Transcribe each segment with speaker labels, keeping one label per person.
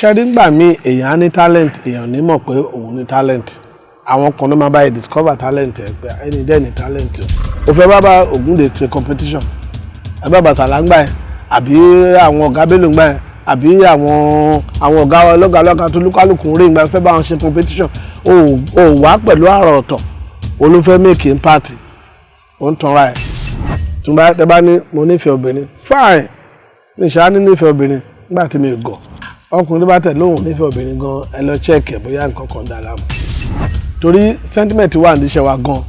Speaker 1: ṣẹ́rí ńgbà míì èèyàn á ní talent èèyàn ní mọ̀ pé òun ní talent àwọn kan ló máa bá yẹ discover talent ẹ pé ẹni dẹ́ ní talent o fẹ́ bá Ògúndé ṣe competition ẹ bá Bàtàlá ńgbà yẹn àbí àwọn ọ̀gá Bello ńgbà yẹn àbí àwọn ọ̀gá ọlọ́gàlọ́gà tó lúkálùkù ń rí ìgbà fẹ́ bá wọn ṣe competition o wá pẹ̀lú àrà ọ̀tọ̀ olùfẹ́ make impact ó ń tanra ẹ̀ tún bá tẹ bá ní mo nífẹ̀ẹ́ obìnrin fine mi ṣáá ní nífẹ̀ẹ́ obìnrin nígbà tí mi gọ̀ ọkùnrin tó bá tẹ̀ lóhùn nífẹ̀ẹ́ obìnrin gan ẹ lọ check ẹ̀ bóyá nǹkan kan dà láàmú torí sentiment wà ní iṣẹ́ wa gan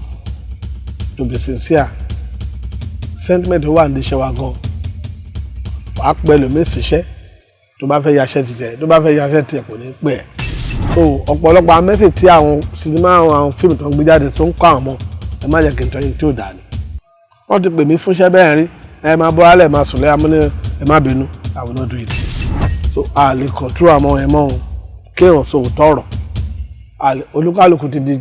Speaker 1: to be sincere sentiment wà ní iṣẹ́ wa gan wàá pẹ́ lómi ṣiṣẹ́ tó bá fẹ́ yaṣẹ́ tiẹ̀ tó bá fẹ́ yaṣẹ́ tiẹ̀ kò ní pẹ́ ẹ̀ so ọ̀pọ̀lọpọ̀ amẹ́sì tí àwọn sinimá àwọn fíìmù tó ń gbé jáde tó ń kọ́ àwọn ọmọ ẹ má jẹ́ kí n tọ́ yín tí ò dà ní. wọ́n ti pè mí fúnṣẹ́ bẹ́ẹ̀ rí ẹ máa bọ́ alẹ́ máa sùn lẹ́yà mọ́ ní ẹ má bínú I will not do it. so a lè control àmọ́ ẹ mọ́ òun kéèyàn sòwò tọ̀rọ̀ olúkálùkù ti di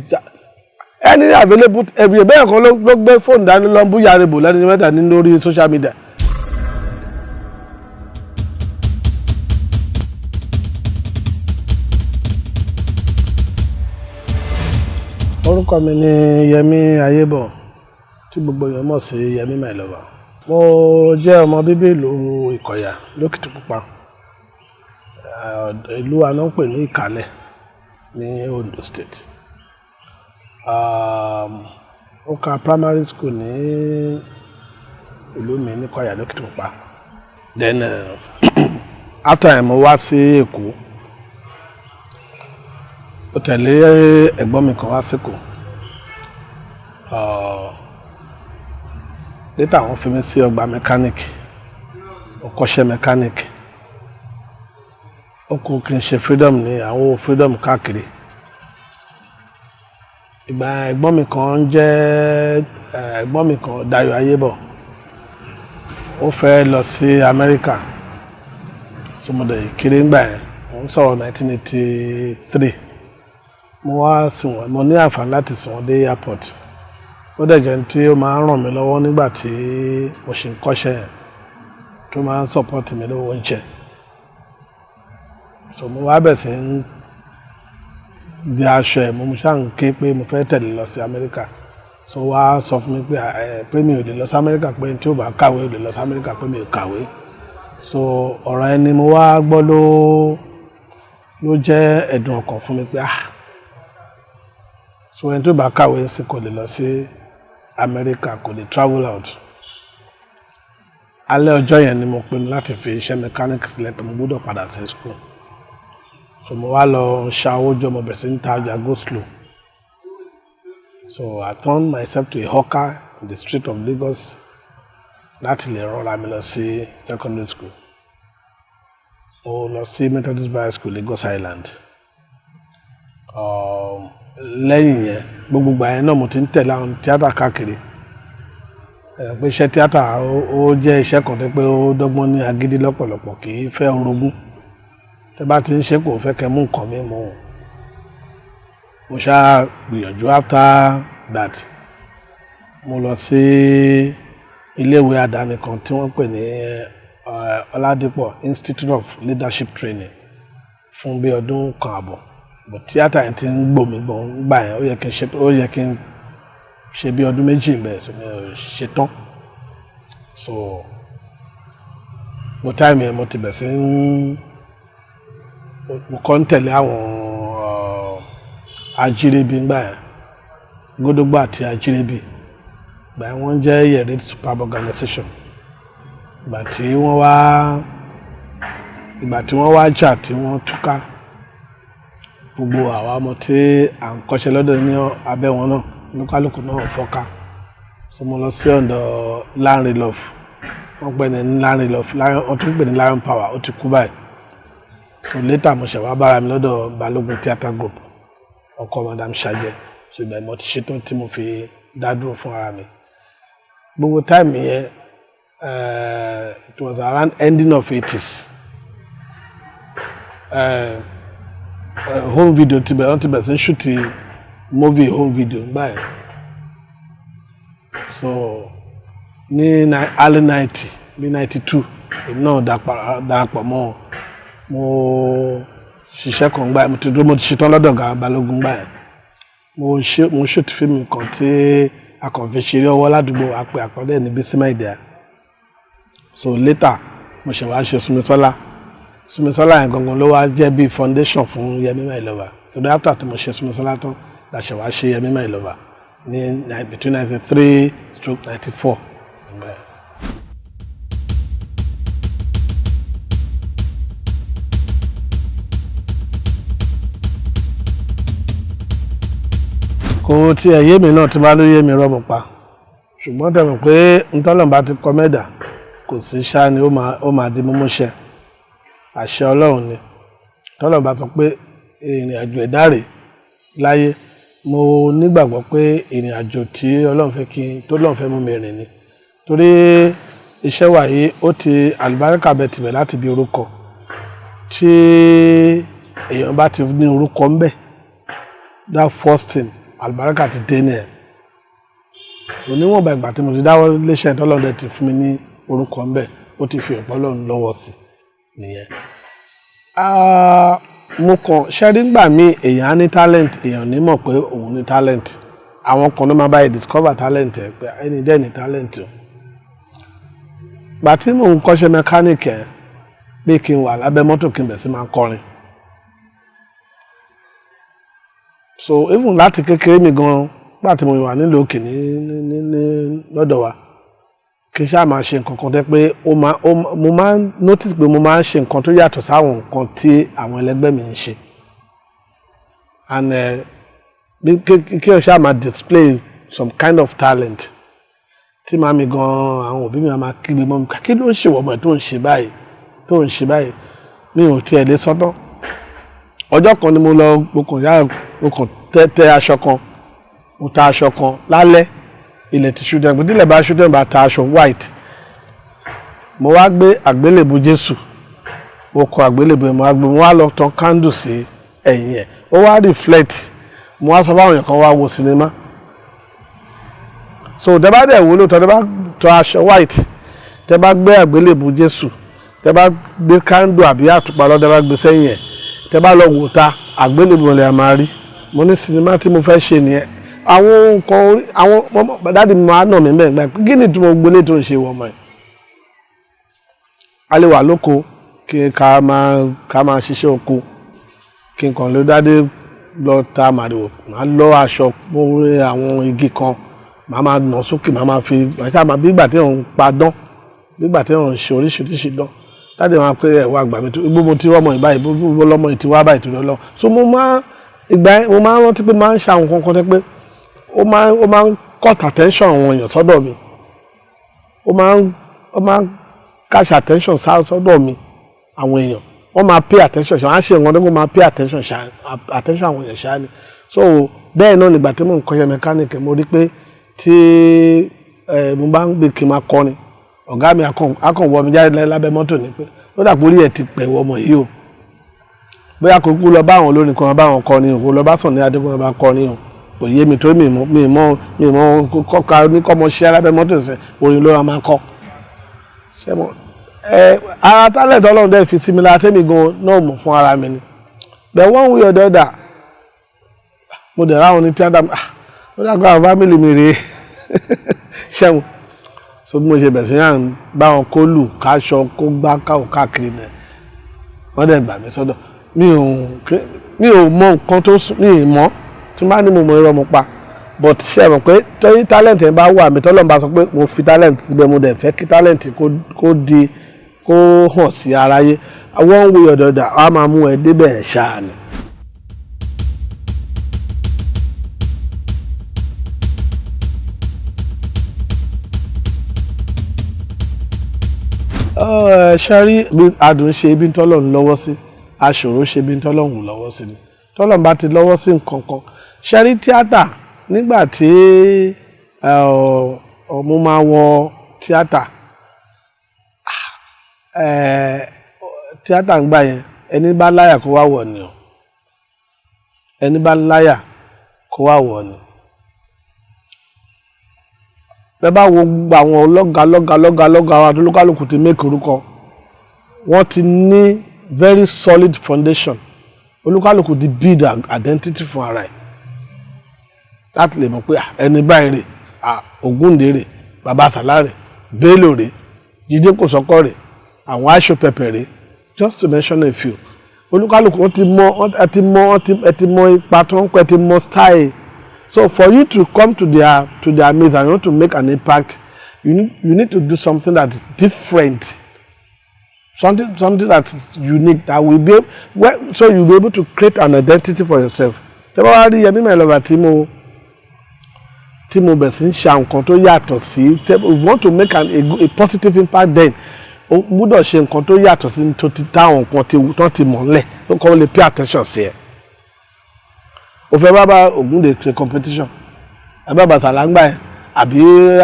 Speaker 1: ẹni available ẹbí bẹ́ẹ̀ kan ló gbé fóònù dání lọ ń bú yàrá ìbò lẹ́ni mẹ́ta ní lórí social media. orúkọ mi ni Yemi Ayébọ̀ tí gbogbo èèyàn mọ̀ sí Yemi My Lover. mo jẹ́ ọmọ bíbí ìlú Ìkọ̀yà lókìtìpupa ìlú àná ń pè ní Ìkàlẹ̀ ní Ondo State. ó ka primary school ní ìlú mi ní Ìkọ̀yà lókìtìpupa. then after mo wá sí Èkó ó tẹ̀lé ẹ̀gbọ́n mi kan wá síkò later wọ́n fi mí sí ọgbà mechanic ó kọ́ṣẹ́ mechanic ó kú kí n ṣe freedom ní àwọn freedom káàkiri ìgbà ẹ̀gbọ́n mi kan jẹ́ ẹ̀gbọ́n mi kan Dayọ̀ Ayébọ̀ ó fẹ́ lọ sí Amẹ́ríkà sọmọdé kiri ńgbà yẹn wọ́n sọ̀rọ̀ 1983 mo wá sìn wọ́n mo ní àǹfààní láti sìn wọ́n dé airport ó dẹ̀ jẹ́ tí ó máa ń ràn mí lọ́wọ́ nígbà tí mo ṣe ń kọ́ṣẹ́ yẹn tó máa ń support mi lówó oúnjẹ so mo wá bẹ̀ sí ń di aṣọ ẹ̀ mo ṣáà ń ké pé mo fẹ́ tẹ̀lé lọ sí Amẹ́ríkà so wá sọ fún mi pé mi ò lè lọ sí Amẹ́ríkà pé tí ó bá kàwé ò lè lọ sí Amẹ́ríkà pé mi ò kàwé so ọ̀rọ̀ ẹni mo wá gbọ́ ló jẹ́ ẹ̀dùn ọkàn fún mi pé so ẹni tó bá kàwé ń sìn kò lè lọ sí Amẹ́ríkà kò lè travel out alẹ́ ọjọ́ yẹn ni mo pinnu láti fi iṣẹ́ mechanic sílẹ̀ pé mo gbọ́dọ̀ padà sí school so mo wá lọ ṣàwó jọ mo bẹ̀rẹ̀ sí ní ta ọjà go slow so I turned myself to a hawker in the street of Lagos láti lè rọra mi lọ sí secondary school mo lọ sí Methodist Bible School Lagos Island. Lẹ́yìn yẹn gbogbo àyẹn náà mo ti ń tẹ̀lé àwọn tíátà káàkiri pé iṣẹ́ tíátà ó jẹ́ iṣẹ́ kan tó pé ó dọ́gbọ́n ní agídí lọ́pọ̀lọpọ̀ kì í fẹ́ orogún tẹ́ bá ti ń ṣe kò fẹ́ kẹ́ mú nǹkan mi mọ́ mo ṣáà gbìyànjú after that mo lọ sí iléèwé àdáni kan tí wọ́n pè ní Ọládípọ̀ Institute of Leadership Training fún bí ọdún kan àbọ̀ but tíátà yẹn ti ń gbòmí gbọ̀n gbà yẹn ó yẹ kí n ṣe bí ọdún méjì ń bẹ̀ so mi ò ṣe tán so mo táìmù yẹn mo ti bẹ̀ sí mo kọ́ ń tẹ̀lé àwọn ajírébi gbà yẹn Gódógbà àti ajírébi gbà yẹn wọ́n jẹ́ Yẹ̀rì superb organization ìgbà tí wọ́n wá jà tí wọ́n túká gbogbo àwa ọmọ tí à ń kọ́ṣẹ́ lọ́dọ̀ ní abẹ́ wọn náà lókàlùkù náà fọ́ká so mo lọ sí ọ̀dọ̀ Lanre Love wọ́n pè ní Lanre Love wọ́n tún pè ní Lion Power ó ti kú báyìí so later mo ṣẹ̀ wá bára mi lọ́dọ̀ Balógun theatre group ọkọ Madam Ṣàjẹ́ so ìgbà mo ti ṣetán tí mo fi dá dúró fún ara mi gbogbo time yẹn it was around ending of 80s. Home video ti bẹ̀rẹ̀ sí shoot movie home video báyìí so ní early 90 bí 92 èmi náà darapọ̀ mọ́ mo ṣiṣẹ́ kan gbà mo ti ṣetán lọ́dọ̀ ọ̀gá Balógun gbà yẹn mo shoot fíìmù kan tí a kàn fi ṣeré ọwọ́ ládùúgbò àpè àkọọ́lẹ̀ ní Bísí My Dear. So later mo ṣe wá ṣe Súnmisọ́lá yẹn gangan ló wá jẹ́ bí foundation fún Yemi My Lover. Today after tí mo ṣe Súnmisọ́lá tán la ṣe wá ṣe Yemi My Lover ní between 93-94. Kò tí ẹ̀ yé mi náà tí bá ló yé mi rọ́mù pa ṣùgbọ́n tẹ̀mọ̀ pé ntọ́lọ́mbà ti kọ mẹ́dà kò sí ṣá ni ó máa di mímúṣẹ àṣẹ Ọlọ́run ni tọ́lọ́mbà sọ pé ìrìn àjò ẹ̀dá rè láyé mo nígbàgbọ́ pé ìrìn àjò tí Ọlọ́run fẹ́ tó Ọlọ́run fẹ́ mú mi rìn ni torí iṣẹ́ wa yìí ó ti àlùbáríkà bẹ tìbẹ̀ láti bí orúkọ tí èèyàn bá ti ní orúkọ ńbẹ̀ that first thing àlùbáríkà ti dé ní ẹ̀ oníwọ̀nba ìgbà tí mo ti dáwọ́ léṣẹ́ tọ́lọ́dẹ ti fún mi ní orúkọ ńbẹ̀ ó ti fi ọ̀pọ̀ Ọlọ́run lọ́wọ́ sí nìyẹn. Mo kàn ṣẹ́rí ńgbà míì èèyàn á ní talent èèyàn ní mọ̀ pé òun ní talent àwọn kan ló máa bá yẹ discover talent ẹ̀ pé ẹni dẹ́ ní talent o. Gbà tí mò ń kọ́ṣẹ́ mẹkáníìkì ẹ̀ bí kí n wà lábẹ́ mọ́tò kí n bẹ̀ sí máa kọrin. So even láti kékeré mi gan nígbà tí mo wà nílùú òkè ní lọ́dọ̀ wa kí n ṣáà máa ṣe nǹkan kan tẹ́ pé mo máa ń notice pé mo máa ń ṣe nǹkan tó yàtọ̀ sáwọn nǹkan tí àwọn ẹlẹgbẹ́ mi ń ṣe and kí n ṣáà máa display some kind of talent tí màmí gan àwọn òbí mi máa kígbe mọ́ mi kí ló ń ṣe wọ́mọ̀ tó ń ṣe báyìí mi ò tiẹ̀ lè sọ́tọ̀ ọjọ́ kan ni mo lọ mo kàn tẹ́ aṣọ kan mo ta aṣọ kan lálẹ́ ilẹ̀ ti ṣú dẹ́gbẹ́ dílẹ̀ bá ṣú dẹ́gbẹ́ bá ta aṣọ white mo wá gbé àgbélébù Jésù mo kọ àgbélébù mo wá lọ tan candle sí ẹ̀yìn ẹ̀ ó wá reflect mo wá sọ fáwọn èèyàn kan wá wo sinimá so tẹ́ bá dẹ̀ wúlò tẹ́ bá tọ aṣọ white tẹ́ bá gbé àgbélébù Jésù tẹ́ bá gbé candle àbí àtùpà lọ tẹ́ bá gbé sẹ́yìn ẹ̀ tẹ́ bá lọ wò ta àgbélébù lè máa rí mo ní sinimá tí mo fẹ́ ṣe nìyẹn àwọn nǹkan àwọn dáàdi mi máa nà mí bẹ́ẹ̀ gbà kí ni tí mo gbélé tó ń ṣe wọ́n mọ́ ẹ̀. a lè wà lóko kí ká máa ṣiṣẹ́ oko kí n kàn ló dáadé lọ ta màrìwò máa lọ aṣọ mórí àwọn igi kan máa nà sókè máa fi bí ìgbà tí wọ́n ń pa dán bí ìgbà tí wọ́n ń ṣe oríṣiríṣi dán dáàdi máa pé ẹ̀wọ̀ àgbà mi gbogbo tí wọ́n mọ̀ ìbáyìí gbogbo lọ́mọ ìtì wá báyìí tó lọ́ọ́ so mo máa ń rántí pé máa ń ṣe àwọn kankan tẹ́ pé ó máa ń cut attention àwọn èèyàn sọ́dọ̀ mi ó máa ń catch attention sọ́dọ̀ mi àwọn èèyàn wọ́n máa pay attention ṣáà wọ́n á ṣe nǹkan tó kó máa pay attention àwọn èèyàn ṣáà ni so bẹ́ẹ̀ náà nígbà tí mò ń kọ́ṣẹ́ mẹkáníìkì mo rí pé tí mo bá ń gbé kí n máa kọrin ọ̀gá mi akàn wọ mi jáde lábẹ́ mọ́tò ni pé ó dà pé orí ẹ̀ ti pẹ̀ wọ ọmọ yìí o bóyá kò kú lọ bá àwọn olórin kan bá àwọn kọrin o kò lọ bá Sunny Adé kan bá kọrin o kò yé mi tó mi mọ kọ́ka ní kọ́mọ ṣẹ́ lábẹ́ mọ́tò ṣe orin ló máa kọ́ ṣé mo ara talent Ọlọ́run dẹ́ fi sí mi lára tẹ́mi gan náà mọ̀ fún ara mi ni but one way or the other mo dẹ̀ ráwọn ní tíátà ó dàgbà àwọn fámìlì mi rèé ṣé mo so bí mo ṣe bẹ̀rẹ̀ sí yàn bá wọn kó lù káṣọ kó gbá káàkiri náà wọ́n dẹ̀ gbà mí sọ́dọ̀ mi ò mọ nǹkan tó mi ì mọ́ tí n bá ní mo mọ irọ́ mo pa but ṣe mọ̀ pé torí talent yẹn bá wà mí tọ́lọ́run bá sọ pé mo fi talent síbẹ̀ mo dẹ̀ fẹ́ kí talent kó hàn sí aráyé one way or the other a máa mú ẹ débẹ̀ ṣáà ni. ṣárí adùn ṣe ibi tọ́lọ́run lọ́wọ́ sí aṣòro ṣe ibi tọ́lọ́run lọ́wọ́ sí ni tọ́lọ́run bá ti lọ́wọ́ sí nǹkan kan ṣárí tíátà nígbà tí mo máa wọ tíátà tíátà ń gbà yẹn ẹni bá láyà kó wá wọ̀ ni o ẹni bá láyà kó wá wọ̀ ni bẹ́ẹ̀ bá wo gbogbo àwọn lọ́gà wa tó lókàlùkù ti make orúkọ wọ́n ti ní very solid foundation olúkálùkù ti build identity fún ara ẹ̀ láti lè mọ̀ pé ẹni báyìí rè Ògúndé rè bàbá Sàlá rè Bello rè Jídé Kòsọ́kọ́ rè àwọn aṣọ pẹpẹ rè just to mention a few olúkálùkù wọn ti mọ ipa tó ń pẹ́ ti mọ style so for you to come to their maze and you want to make an impact you need to do something that is different something that is unique that will be so you will be able to create an identity for yourself tẹ́ bá wá rí Yemi My Lover tí mo bẹ̀ sí ń ṣe nǹkan tó yàtọ̀ sí you want to make a positive impact then o gbúdọ̀ ṣe nǹkan tó yàtọ̀ sí tó ti táwọn nǹkan tó ti mọ̀ ńlẹ̀ tó kọ́ lè pay attention sí ẹ̀ o fẹ́ bá Ògúndé ṣe competition ẹ bá bàtà láńgbà ẹ àbí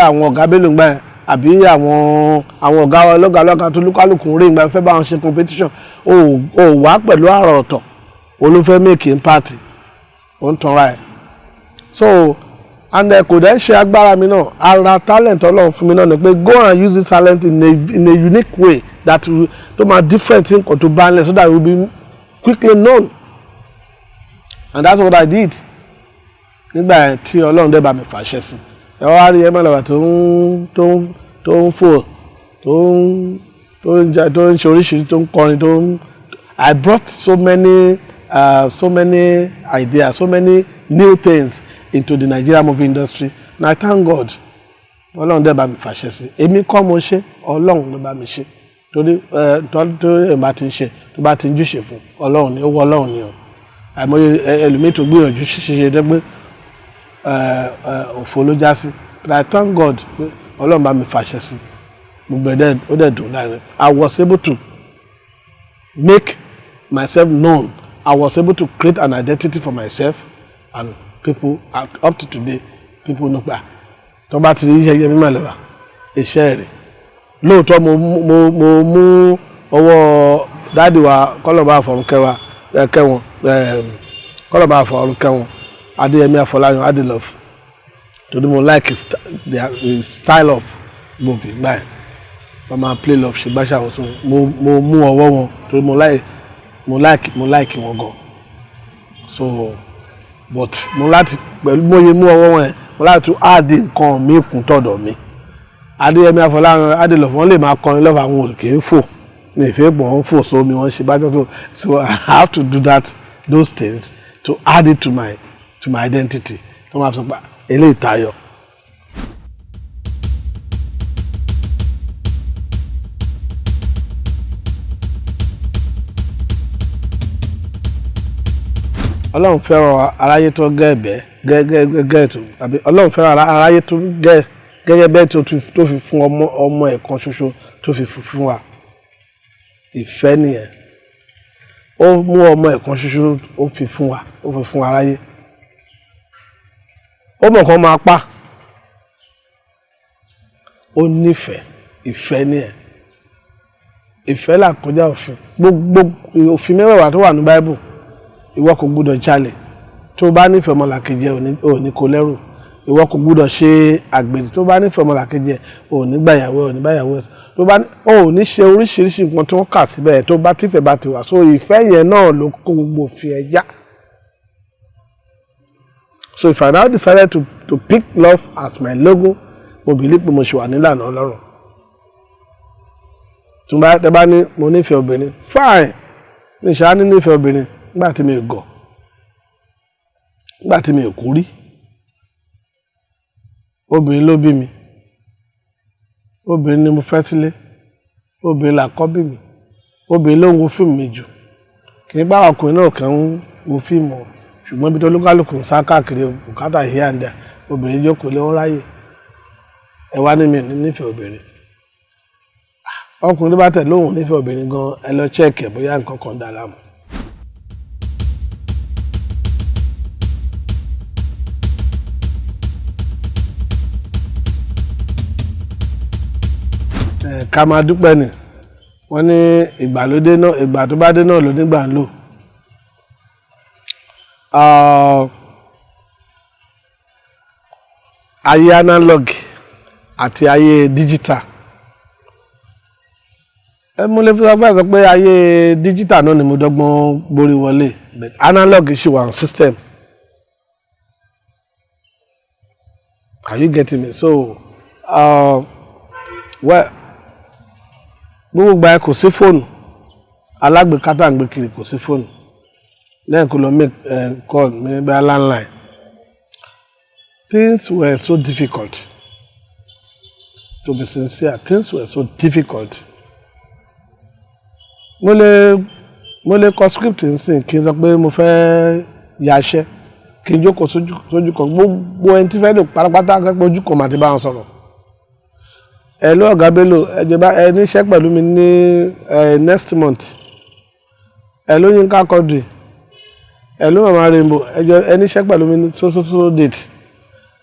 Speaker 1: àwọn ọ̀gá Bello ńgbà ẹ àbí àwọn ọ̀gá ọlọ́gàlọ́gà tó lúkálùkù ń rí ìgbà fẹ́ bá wọn ṣe competition o wá pẹ̀lú àrà ọ̀tọ̀ o ló fẹ́ make impact o ń tanra ẹ̀ so and kò dẹ́ ṣe agbára mi náà ara talent Ọlọ́run fún mi náà ni pé go and use this talent in a unique way that tó máa different nǹkan tó bá ń lẹ̀ so that it will be quickly known and that's what I did nígbà tí Ọlọ́run dẹ́ bá mi fàṣẹ sí ẹ wá rí Yemi My Lover tó ń fò tó ń ṣe oríṣiríṣi tó ń kọrin I brought so many ideas so many new things into the Nigeria movie industry and I thank God Ọlọ́run dẹ́ bá mi fàṣẹ sí èmi kọ́ mo ṣe Ọlọ́run ló bá mi ṣe torí ẹ̀ bá ti ń ṣe tó bá ti ń júṣe fún Ọlọ́run ni ó wọ Ọlọ́run ni o àìmọye ẹlòmíì tó gbìyànjú ṣíṣe dẹ́gbẹ́ òfò ló já sí but I thank God pé Ọlọ́run bá mi fàṣẹ sí gbogbo ẹ̀ ó dẹ̀ dùn láàrin I was able to make myself known I was able to create an identity for myself and people up to today people know pa tó bá ti rí Yemi My Lover iṣẹ́ rẹ̀ lóòótọ́ mo mú ọwọ́ dáàdì wa kọ́lọ̀bá àfọ̀rúnkẹ́ wọn kọ́lọ̀bá àfọ̀rúnkẹ́ wọn Adéyẹmí Afọláyan Adélove torí mo like his style of movie gbà ẹ̀ wọ́n máa play love ṣe gbáṣà wọ́n so mo mú ọwọ́ wọn torí mo like wọn gan so but mo láti pẹ̀lú mòye mú ọwọ́ wọn ẹ̀ mo láti tún áàdì nǹkan mi kún tọ̀dọ̀ mi Adéyẹmí Afọláyan Adélove wọ́n lè máa kọrin lọ́wọ́ àwọn òkè ń fò ní ìfẹ́ pọ̀ wọ́n fò sómi wọ́n ṣe bájọ́ tó so I have to do those things to add it to my identity tó máa sọ pé eléyìí tayọ. Ọlọ́run fẹ́ràn aráyé tó gẹ́gẹ́ tó àbí Ọlọ́run fẹ́ràn aráyé tó gẹ́gẹ́ bẹ́ẹ̀ tó fi fún ọmọ ẹ̀ kan ṣoṣo tó fi fún wa ìfẹ́ nìyẹn ó mú ọmọ ẹ̀ kan ṣoṣo ó fi fún aráyé ó mọ̀ kán máa pa ó nífẹ̀ẹ́ ìfẹ́ nìyẹn ìfẹ́ là kọjá òfin gbogbo òfin mẹ́wàá tó wà ní Bible ìwọ kò gbúdọ̀ jalè tó bá nífẹ̀ẹ́ ọmọlàkejì ò ní kó lẹ́rù ìwọ kò gbúdọ̀ ṣe àgbèrè tó bá nífẹ̀ẹ́ ọmọlàkejì ò ní gbàyàwó ò ní báyàwó tó bá ò ní ṣe oríṣiríṣi nǹkan tí wọ́n kà síbẹ̀ tó bá tífẹ̀ bá ti wà so ìfẹ́ yẹn náà ló kó gbogbo òfin ẹ̀ já. So if I now decided to pick love as my logo mo believe pé mo ṣe wà nílànà Ọlọ́run tí tẹ́ bá ní mo nífẹ̀ẹ́ obìnrin fine mi ṣáá ní nífẹ̀ẹ́ obìnrin nígbà tí mi gọ̀ nígbà tí mi kú rí obìnrin ló bí mi obìnrin ni mo fẹ́ sílé obìnrin làkọ́bí mi obìnrin ló ń wo fíìmù mi jù kì í bá ọkùnrin náà kàn ń wo fíìmù ṣùgbọ́n ibi tó lúkálùkù ń sá káàkiri bùkátà here and there obìnrin jókòó lé wọn ráyè ẹ wá ní mi nífẹ̀ẹ́ obìnrin ọkùnrin tó bá tẹ̀ lóhùn nífẹ̀ẹ́ obìnrin gan ẹ lọ chẹ́ẹ̀kì bóyá nǹkan kan dà láàmú. ká máa dúpẹ́ ni wọ́n ní ìgbàlódé náà ìgbà tó bá dé náà ló nígbà ń lò ayé analog àti ayé digital mo lè fi sọ pé ayé digital náà ni mo dọ́gbọ́n borí wọlé but analog ṣì wà on system. Are you getting me? So well gbogbo gba kò sí fóònù alágbèéká tá à ń gbé kiri kò sí fóònù lẹ́yìn kó lọ make call mi bá landline. Things were so difficult. To be sincere, things were so difficult. Mo lè kọ script nsìn kí n sọ pé mo fẹ́ yaṣẹ́ kí n jókòó sójú kan gbogbo ẹni tí fẹ́ lò pátápátá akẹ́kọ̀ọ́ ojú kan mà ti bá wọn sọ̀rọ̀. Ẹ ló ọ̀gá Bello ẹ níṣẹ́ pẹ̀lú mi ní next month. Ẹ ló Yínká Quadri. Ẹ ló Mama Rainbow ẹ níṣẹ́ pẹ̀lú mi ní so date.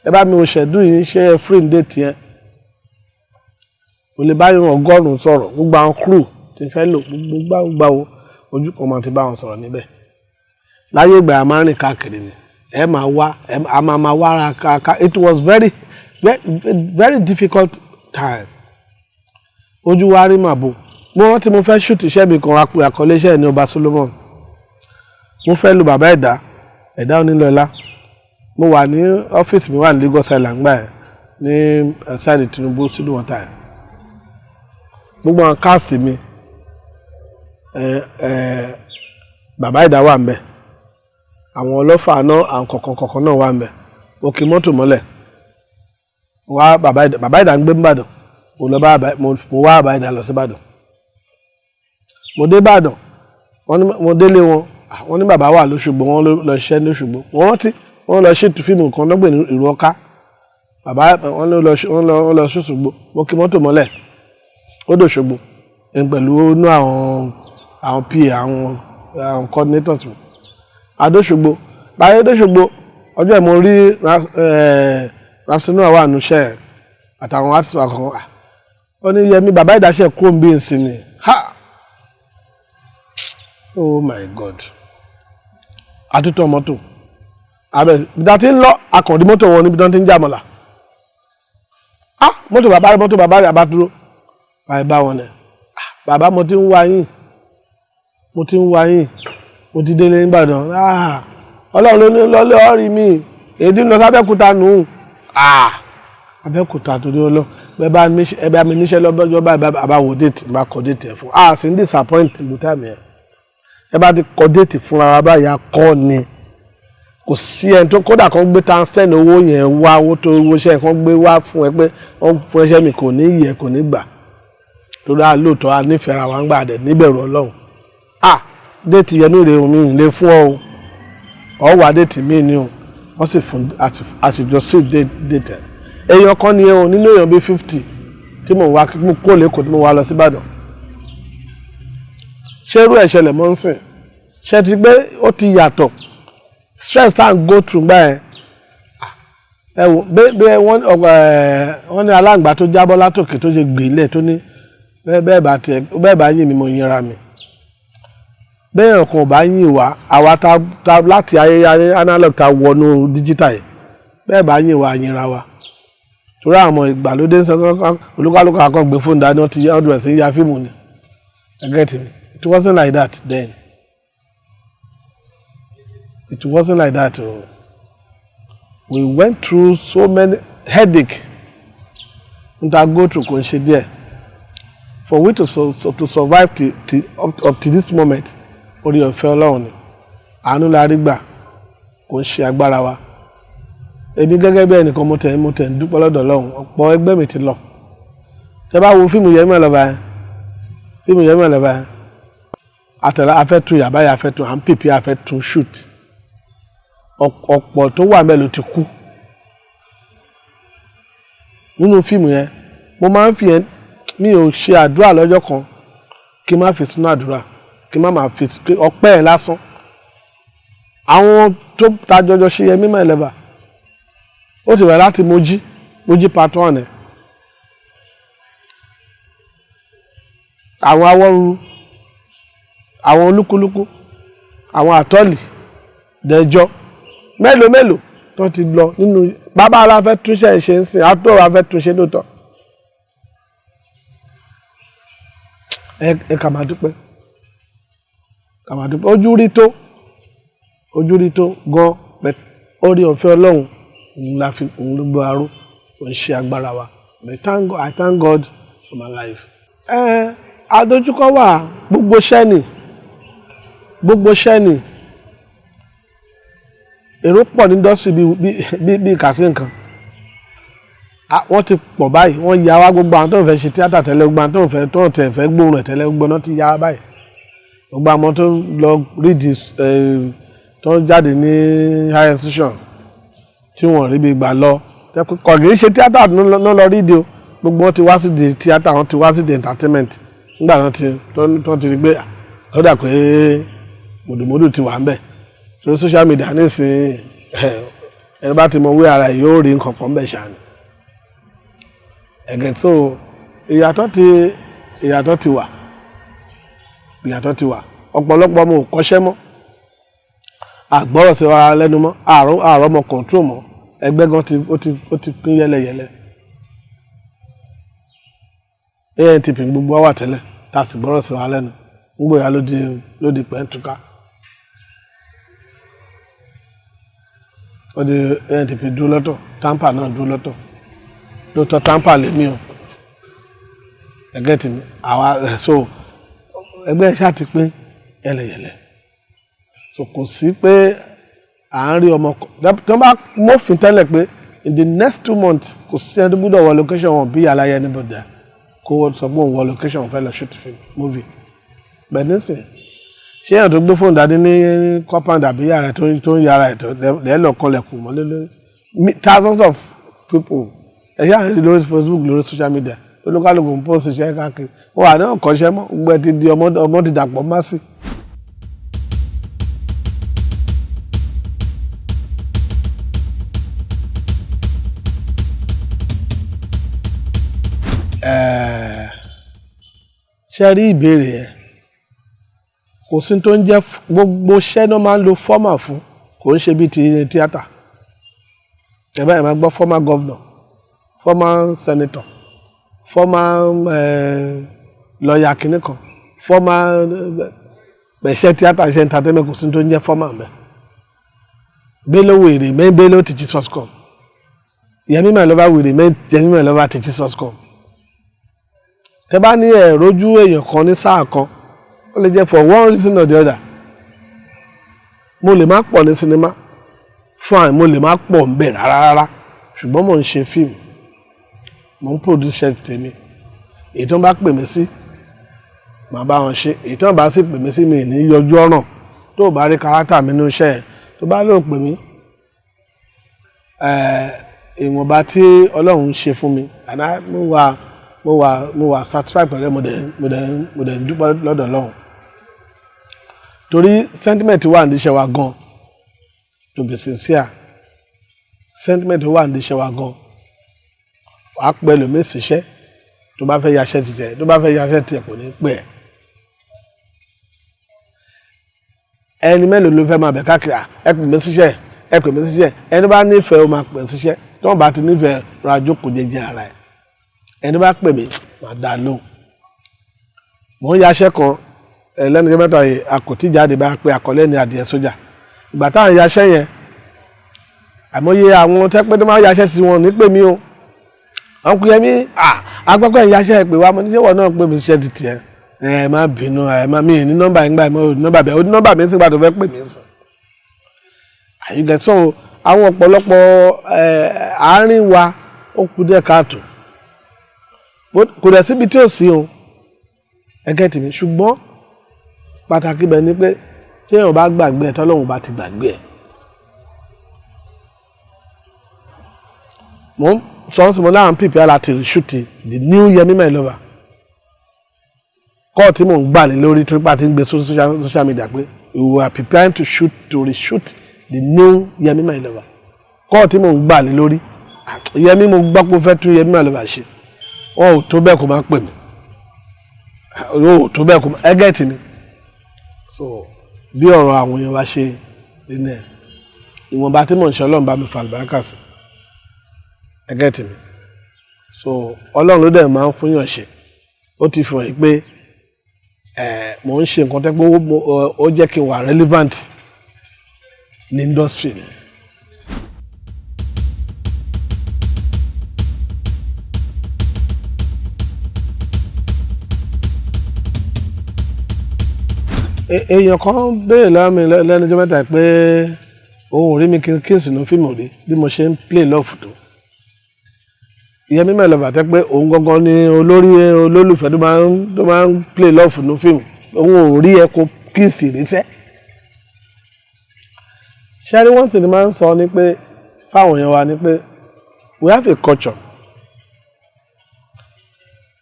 Speaker 1: Ẹ bá mi wo schedule yìí ṣe free date yẹn. Mo lè bá yín 100 sọ̀rọ̀ gbogbo àwọn crew tí fẹ́ lò gbogbo ojú kan máa ti bá wọn sọ̀rọ̀ níbẹ̀. Láyé ìgbà a máa rìn káàkiri ni ẹ máa wá a máa wá ara káàká. It was very very difficult time. Ojú wa rí màbo. Mo rántí mo fẹ́ shoot iṣẹ́ mi kan àkọlé iṣẹ́ ní Ọba Solomon. Mo fẹ́ lu Baba Ẹ̀dá Onílọ́lá. Mo wà ní ọ́fíìsì mi wà ní Lagos Island gbà ẹ̀ ní ṣáìdì Tinubu sílùú wọn táyà. Gbogbo àwọn káàsì mi Baba Ẹ̀dá wà ń bẹ̀. Àwọn ọlọ́fà náà àwọn kọ̀ọ̀kan náà wà ń bẹ̀. Mo kì mọ́tò mọ́lẹ̀. Wá Baba Ẹ̀dá ń gbé Ìbàdàn. Mo wá Baba Ẹ̀dá lọ sí Ìbàdàn. Mo dé Ìbàdàn. Mo délé wọn. Wọ́n ní bàbá wà lóṣùgbọ́ wọ́n lọ ṣiṣẹ́ ní Òṣùgbọ́. Wọ́n rántí wọ́n lọ ṣètò fíìmù kan lọ́gbẹ̀ ní ìlú Ọ̀ká. Bàbá wọ́n lọ ṣòṣùgbọ́. Mo kì mọ́tò mọ́lẹ̀. Ó dòṣogbo pẹ̀lú inú àwọn PA àwọn coordinators mi. Adóṣogbo báyé dóṣogbo ọjọ́ ẹ̀ mo rí Ramsey wà nùṣẹ́ àtàwọn artist àkọ́kọ́. Ó ní Yẹmi Baba Ijesa ṣe kó ń bí nsìn ni ha oh my God àtúntò mọ́tò abẹ bìtà tí ń lọ akọ̀dí mọ́tò wọn níbi tí wọ́n ti ń jàmọ̀lá mọ́tò bàbá rẹ̀ abádúró báyìí bá wọn nẹ̀ bàbá mo ti ń wá yín mo ti délé Ìbàdàn Ọlọ́run ló ní lọ́lẹ́ ọ̀rí mi èdè ń lọ sábẹ́kúta nù Abẹ́òkúta torí ọlọ́ ẹ bá mi níṣẹ́ lọ́jọ́ báyìí bàbá wò déètì bá kọ déètì ẹ̀ fún sì ń disappoint ìlú tàmí ẹ̀ ẹ bá ti kọ déètì fún ara báyìí akọ́ ni kò sí ẹni tó kódà kan gbé tánsẹ́ni owó yẹn wá owó tó owó iṣẹ́ kan gbé wá fún ẹ pé wọ́n fún ẹṣẹ́ mi kò ní yẹ kò ní gbà torí àlóòótọ́ a nífẹ̀ẹ́ ara wa ń gbà dẹ̀ níbẹ̀rù Ọlọ́run déètì Yẹmí rè omi ìlé fún ọ wà déètì míì ni o wọ́n sì fún àṣìjọ sí déètì èèyàn kan ni o nínú èèyàn bíi 50 tí mo wá kó lẹ́kọ̀ọ́ tí mo wá lọ sí Ìbàdàn ṣé irú ẹ̀ ṣẹlẹ̀ mọ́ ń sìn ṣe ti gbé ó ti yàtọ̀ stress tá à ń go through gbà ẹ wò bẹ́ẹ̀ wọ́n ní aláǹgbá tó jábọ́ látòkè tó ṣe gbèlè tó ní bẹ́ẹ̀ bá yìn mí mo yinra mi bẹ́ẹ̀ ọ̀kan ò bá yìn wá àwa ta láti ayé analog ta wọnú digital yìí bẹ́ẹ̀ bá yìn wá yinra wa torí àwọn ìgbàlódé ń sọ kankan olúkálùkù àkọ́ gbé fóònù dání wọ́n ti yá ọdún ẹ̀sìn ya fíìmù ni I get me it wasn't like that then it wasn't like that we went through so many headache nta go through kò ń ṣe díẹ̀ for we to survive up to this moment orí ọ̀fẹ́ Ọlọ́run ni àánú la rí gbà kò ń ṣe agbára wa èmi gẹ́gẹ́ bí ẹnìkan mo tẹ̀ ń dúpẹ́ lọ́dọ̀ Ọlọ́run ọ̀pọ̀ ẹgbẹ́ mi ti lọ tẹ́ bá wo fíìmù Yemi My Lover yẹn àtẹ̀lẹ́ afẹ́tún yàbáyà afẹ́tún à ń pèpè afẹ́tún shoot ọ̀pọ̀ tó wà mẹ́lò ti kú nínú fíìmù yẹn mo máa ń fi yẹn mi ò ṣe àdúrà lọ́jọ́ kan kí n má fi sínú àdúrà kí n má fi ọpẹ́ ẹ̀ lásán àwọn tó tajọjọ ṣe Yemi My Lover ó ti wẹ̀ láti Mojí part 1 ẹ̀ àwọn awọ́rú àwọn olúkúlùkù àwọn àtọ́lì dẹjọ́ mélòó tó ti lọ nínú bàbá aláfẹ́ túnṣe ìṣe ń sìn àtọ́ afẹ́ túnṣe lóòótọ́ ẹ kà máa dúpẹ́ ojú rí tó gan orí ọ̀fẹ́ Ọlọ́run òun ló gbọ́ aró òun ṣe agbára wa but I thank God for my life. Àdójúkọ wà gbogbo ṣẹ́ni èrò pọ̀ ní industry bí kàsí nǹkan wọ́n ti pọ̀ báyìí wọ́n ya wá gbogbo àwọn tó ń fẹ́ ṣe tíátà tẹ́lẹ̀ gbogbo àwọn tó ń fẹ́ gbóhùn rẹ̀ tẹ́lẹ̀ gbogbo náà ti ya wá báyìí gbogbo àwọn tó lọ read tó ń jáde ní higher institution tí wọ́n rí bí gbà lọ kọ̀gì ṣe tíátà náà lọ rí di o gbogbo wọn ti wá sí di tíátà wọn ti wá sí di entertainment nígbà tó ti rí gbé ó dà pé mùdùmùdù ti wà ń bẹ̀ tó social media nísìnyí ẹni bá ti mọ wí ara ẹ̀ yóò rí nǹkan kan bẹ̀ ṣáà ni ẹ̀gẹ̀ so ìyàtọ̀ ti wà ọ̀pọ̀lọpọ̀ ọmọ ò kọ́ṣẹ́ mọ́ àgbọ́rọ̀ sí wa lẹ́nu mọ́ àárọ̀ ọmọ control mọ́ ẹgbẹ́ gan ó ti pín yẹ́lẹyẹ̀lẹ ANTP gbogbo wa wà tẹ́lẹ̀ tá a sì gbọ́rọ̀ sí wa lẹ́nu ngbòyà ló di pẹ́ńtùká ó di ANTP dúró lọ́tọ̀ tampa náà dúró lọ́tọ̀ lóòótọ́ tampa lèmi o ẹgẹ́ tì mí àwa so ẹgbẹ́ ṣáà ti pín yẹ́lẹyẹ̀lẹ so kò sí pé à ń rí ọmọ tí wọ́n bá mọ́fin tẹ́lẹ̀ pé in the next 2 months kò sí ẹni tó gbúdọ̀ wọ location wọn bí aláyẹ anybody kó sọ pé òun wọ location wọn fẹ́ lọ shoot film movie bẹ́ẹ̀ nísìnyí ṣé èèyàn tó gbé fóònù dání ní compound àbí yàrá tó ń yàrá ẹ̀ tó lẹ́ẹ̀lọ́ kọlẹ̀kùn mọ́lé lórí thousands of people ẹ̀yà àrí lórí Facebook lórí social media olúkálùkù ń post iṣẹ́ káàkiri wọn wà náà kọ́ṣẹ́ mọ́ gbẹ ti di ọmọ ti dàpọ̀ má sí. Ṣe rí ìbéèrè yẹn kò sí tó ń jẹ́ gbogbo iṣẹ́ náà máa ń lo fọ́mà fún kò ń ṣe bí ti tíátà ẹ̀bá ẹ̀ máa gbọ́ former governor former senator former lawyer kìnnì kan former iṣẹ́ tíátà iṣẹ́ entertainment kò sí tó ń jẹ́ fọ́mà mẹ́ Bello will remain Bello till Jesus come Yemi My Lover will remain Yemi My Lover till Jesus come. Tẹ́ bá ní ẹ rojú èèyàn kan ní sáà kan ó lè jẹ́ for one reason or the other mo lè má pọ̀ ní sinimá fine mo lè má pọ̀ ń bẹ̀ rárá ṣùgbọ́n mo ń ṣe fíìmù mo ń produce tèmi èyí tó ń bá pè mí sí màá bá wọn ṣe èyí tó ń bá sì pè mí sí mi ní yọjú ọ̀ràn tó o bá rí kárátà mi nínú iṣẹ́ ẹ̀ tó bá lóò pè mí ìwọ̀nba tí Ọlọ́run ń ṣe fún mi àná mo wà satisfied pẹ̀lú mo dẹ̀ ń dúpẹ́ lọ́dọ̀ Ọlọ́run torí sentiment wà ní iṣẹ́ wa gan to be sincere sentiment wà ní iṣẹ́ wa gan wàá pẹ́ lómi ṣiṣẹ́ tó bá fẹ́ yaṣẹ́ tiẹ̀ tó bá fẹ́ yaṣẹ́ tiẹ̀ kò ní pẹ́ ẹni mélòó ló fẹ́ máa bẹ̀ káàkiri ẹ pè mí síṣẹ́ ẹni bá nífẹ̀ẹ́ ó máa pè síṣẹ́ tí wọ́n bá ti nífẹ̀ẹ́ ra jókòó jẹ́jẹ́ ara ẹ̀ ẹni bá pè mí máa dá lóhùn mò ń yaṣẹ́ kan lẹ́nu ọjọ́ mẹ́ta yìí àkòtí jáde bá pé àkọlé ní adìẹ sójà ìgbà táwọn yaṣẹ́ yẹn àmọye àwọn tẹ́pẹ́ tó máa yaṣẹ́ sí wọn ní pè mí o àwọn kò yẹ mí agbákọ̀ yẹn yaṣẹ́ pé wá mo ní ṣéwọ̀ náà pè mí ṣiṣẹ́ ti tiẹ̀ ẹ má bínú ẹ má mi ní nọ́mbà yẹn gbà mí ò ní nọ́mbà bẹ́ẹ̀ ò ní nọ́mbà mi sígbà tó fẹ́ pè mí sùn àyùgẹ̀ so àwọn ọ̀pọ̀lọpọ̀ àárín wa ó kù díẹ̀ káàtó kò dẹ̀ síbi tí ò sí o ẹgẹ́ tì mí ṣùgbọ́n pàtàkì bẹ̀ ni pé tí èèyàn bá gbàgbé ẹ̀ tọ́lọ́run bá ti gbàgbé ẹ̀ mo ń sọ sí mo láwọn pípẹ́ láti reshoot the new Yemi My Lover kọ́ọ̀ tí mò ń gbà ní lórí torí pàtí ń gbé social media pé we are preparing to reshoot the new Yemi My Lover kọ́ọ̀ tí mò ń gbà ní lórí Yemi mo gbọ́ pé ó fẹ́ tún Yemi My Lover ṣe wọn ò tó bẹ́ẹ̀ kó máa pè mí wọn ò tó bẹ́ẹ̀ kó máa ẹgẹ́ tì mí so bí ọ̀rọ̀ àwọn èèyàn wá ṣe nínú ẹ̀ ìwọ̀nba tí mò ń ṣe Ọlọ́run bá mi fa àlùbáríkà sí ẹgẹ́ tì mí so Ọlọ́run ló dẹ̀ máa ń fún yàn ṣe ó ti fi hàn pé mo ń ṣe nǹkan tẹ́ pé ó jẹ́ kí n wà relevant ní industry ni. Èèyàn kan béèrè lọ́wọ́ mi lẹ́nu ọjọ́ mẹ́ta pé òun rí mi kí n sínú fíìmù rí bí mo ṣe ń play love tó. Yemi My Lover tẹ́ pé òun gangan ni olórí olólùfẹ́ tó máa ń play love nínú fíìmù òun ò rí ẹ kó kí n sì ríṣẹ́. Ṣẹ́rí one thing máa ń sọ ni pé fáwọn èèyàn wa ni pé we have a culture.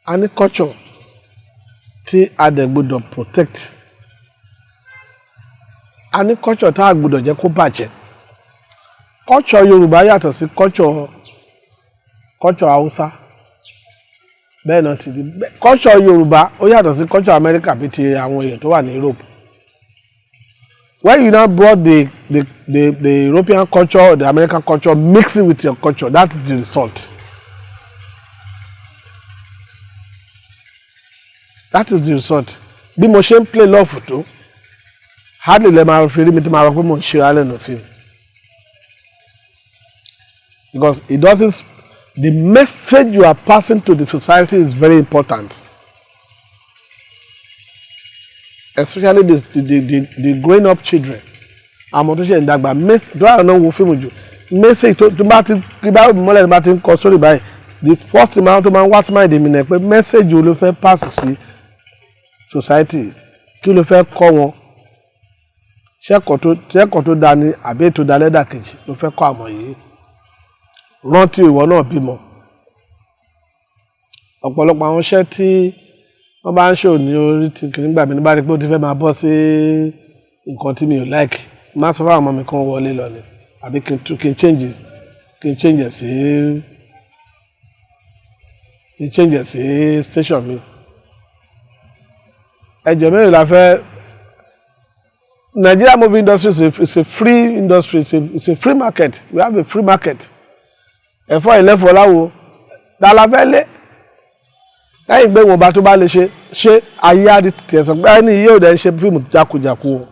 Speaker 1: A ní culture tí a dẹ̀ gbọ́dọ̀ protect. A ní culture tá a gbọ́dọ̀ jẹ́ kó bàjẹ́. Culture Yorùbá yàtọ̀ sí culture Hausa. Bẹ́ẹ̀ náà ti di culture Yorùbá ó yàtọ̀ sí culture America bíi ti àwọn èèyàn tó wà ní Europe. When you now brought the European culture or the American culture mixing with your culture, that is the result. That is the result. Bí mo ṣe ń play love tó hardly lè máa fi rí mi tí máa rọ pé mo ń ṣe alẹ́ nù fíìmù. Because it doesn't, the message you are passing to the society is very important. Especially the growing up children. Àmọ́ tó ṣe ń dàgbà dọ́là náà wo fíìmù jù. Message tó bá ti bá mọ́lẹ̀ tó bá ti ń kọ sórí báyìí. The first thing tó máa ń wá sí máa dèmí nẹ̀ pé message wo ló fẹ́ pass sí society, kí ló fẹ́ kọ́ wọn. Ṣẹ́kọ̀ọ́ tó da ni àbí ètò ìdálẹ́dà kejì ló fẹ́ kọ́ àmọ́ yìí. Rántí ìwọ náà bímọ. Ọ̀pọ̀lọpọ̀ àwọn iṣẹ́ tí wọ́n bá ń ṣò ní orí ti kìíní gbà mí nígbà tí pé ó ti fẹ́ máa bọ́ sí nǹkan tí mi ò like. Má sọ fún àwọn ọmọ mi kan wọlé lọ ni àbí kí n change sí station mi. Ẹjọ́ mẹ́rin la fẹ́. Nigeria movie industry is a free industry. It's a free market. We have a free market. Ẹ̀fọ́ ìlẹ́fọ̀ láwo dàlàfẹ́lẹ́ lẹ́yìn pé wọn bá tó bá lè ṣe ayé àdì tẹ̀sán pé ẹni yóò dẹ̀ ṣe fíìmù jákujàku o.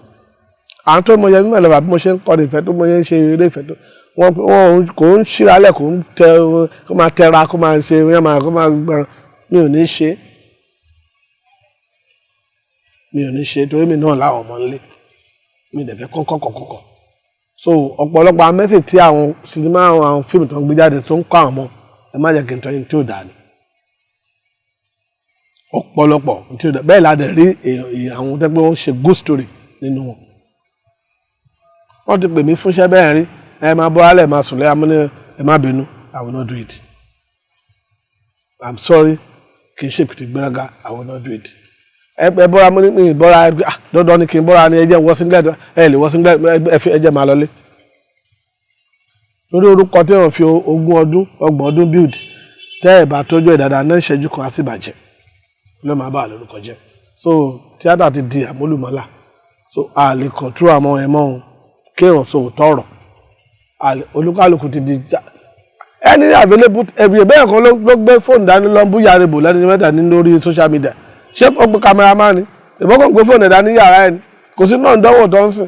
Speaker 1: Àwọn tó mọ Yemi My Lover bí mo ṣe ń kọ́ ìfẹ́ tó mo ṣe ń ṣe eré ìfẹ́ tó wọn kò ń ṣíralẹ̀ kò ń kó máa tẹra kó máa ṣe kó máa gbọ́n mi ò ní ṣe torí mi náà láwọn ọmọ nílé mi dẹ̀ fẹ́ kọ́kọ́. So ọ̀pọ̀lọpọ̀ amẹ́sì tí àwọn sinimá àwọn fíìmù tó ń gbé jáde tó ń kọ́ àwọn ọmọ ẹ má jẹ́ kí n tọ́ yín tí ò dáa ni. Ọ̀pọ̀lọpọ̀ tí ò dáa bẹ́ẹ̀ la dẹ̀ rí àwọn tẹ́gbẹ́ wọn ṣe good story nínú wọn. Wọ́n ti pè mí fúnṣẹ́ bẹ́ẹ̀ rí ẹ máa bọ́ alẹ́ máa sùn lẹ́yìn amúnẹ́ ẹ má bínú I will not do it. I'm sorry kì í ṣe èpìtì gbéraga I will not do it. Ẹ bọ́ra mo ní ìbọ́ra dandan ni kí n bọ́ra ni ẹ jẹ́ wọ́ singlet ẹ lè wọ́ singlet ẹ jẹ́ máa lọlé. Lórí orúkọ tí wọ́n fi 20 ọdún 30 ọdún build tẹ́ ẹ̀ bá tọ́jú ẹ̀ dáadáa náà ìṣẹ́jú kan á sì bàjẹ́ ló máa bá a lórúkọ jẹ́. So tíátà ti di àmúlùmọ́là so a lè control àwọn ẹ̀mọ́ òun kéèyàn so tọrọ olúkálùkù ti di ẹni available ẹ̀bí ẹ̀ bẹ́ẹ̀ kan ló gbé fóònù dání lọ ń bú yàrá ìbò lẹ́ni mẹ́ta ní lórí social media. Ṣé ó gbé cameraman ni ìbọn kan gbé fóònù ẹ̀dá ní yàrá ẹni kò sí náà ń dánwò tó ń sìn.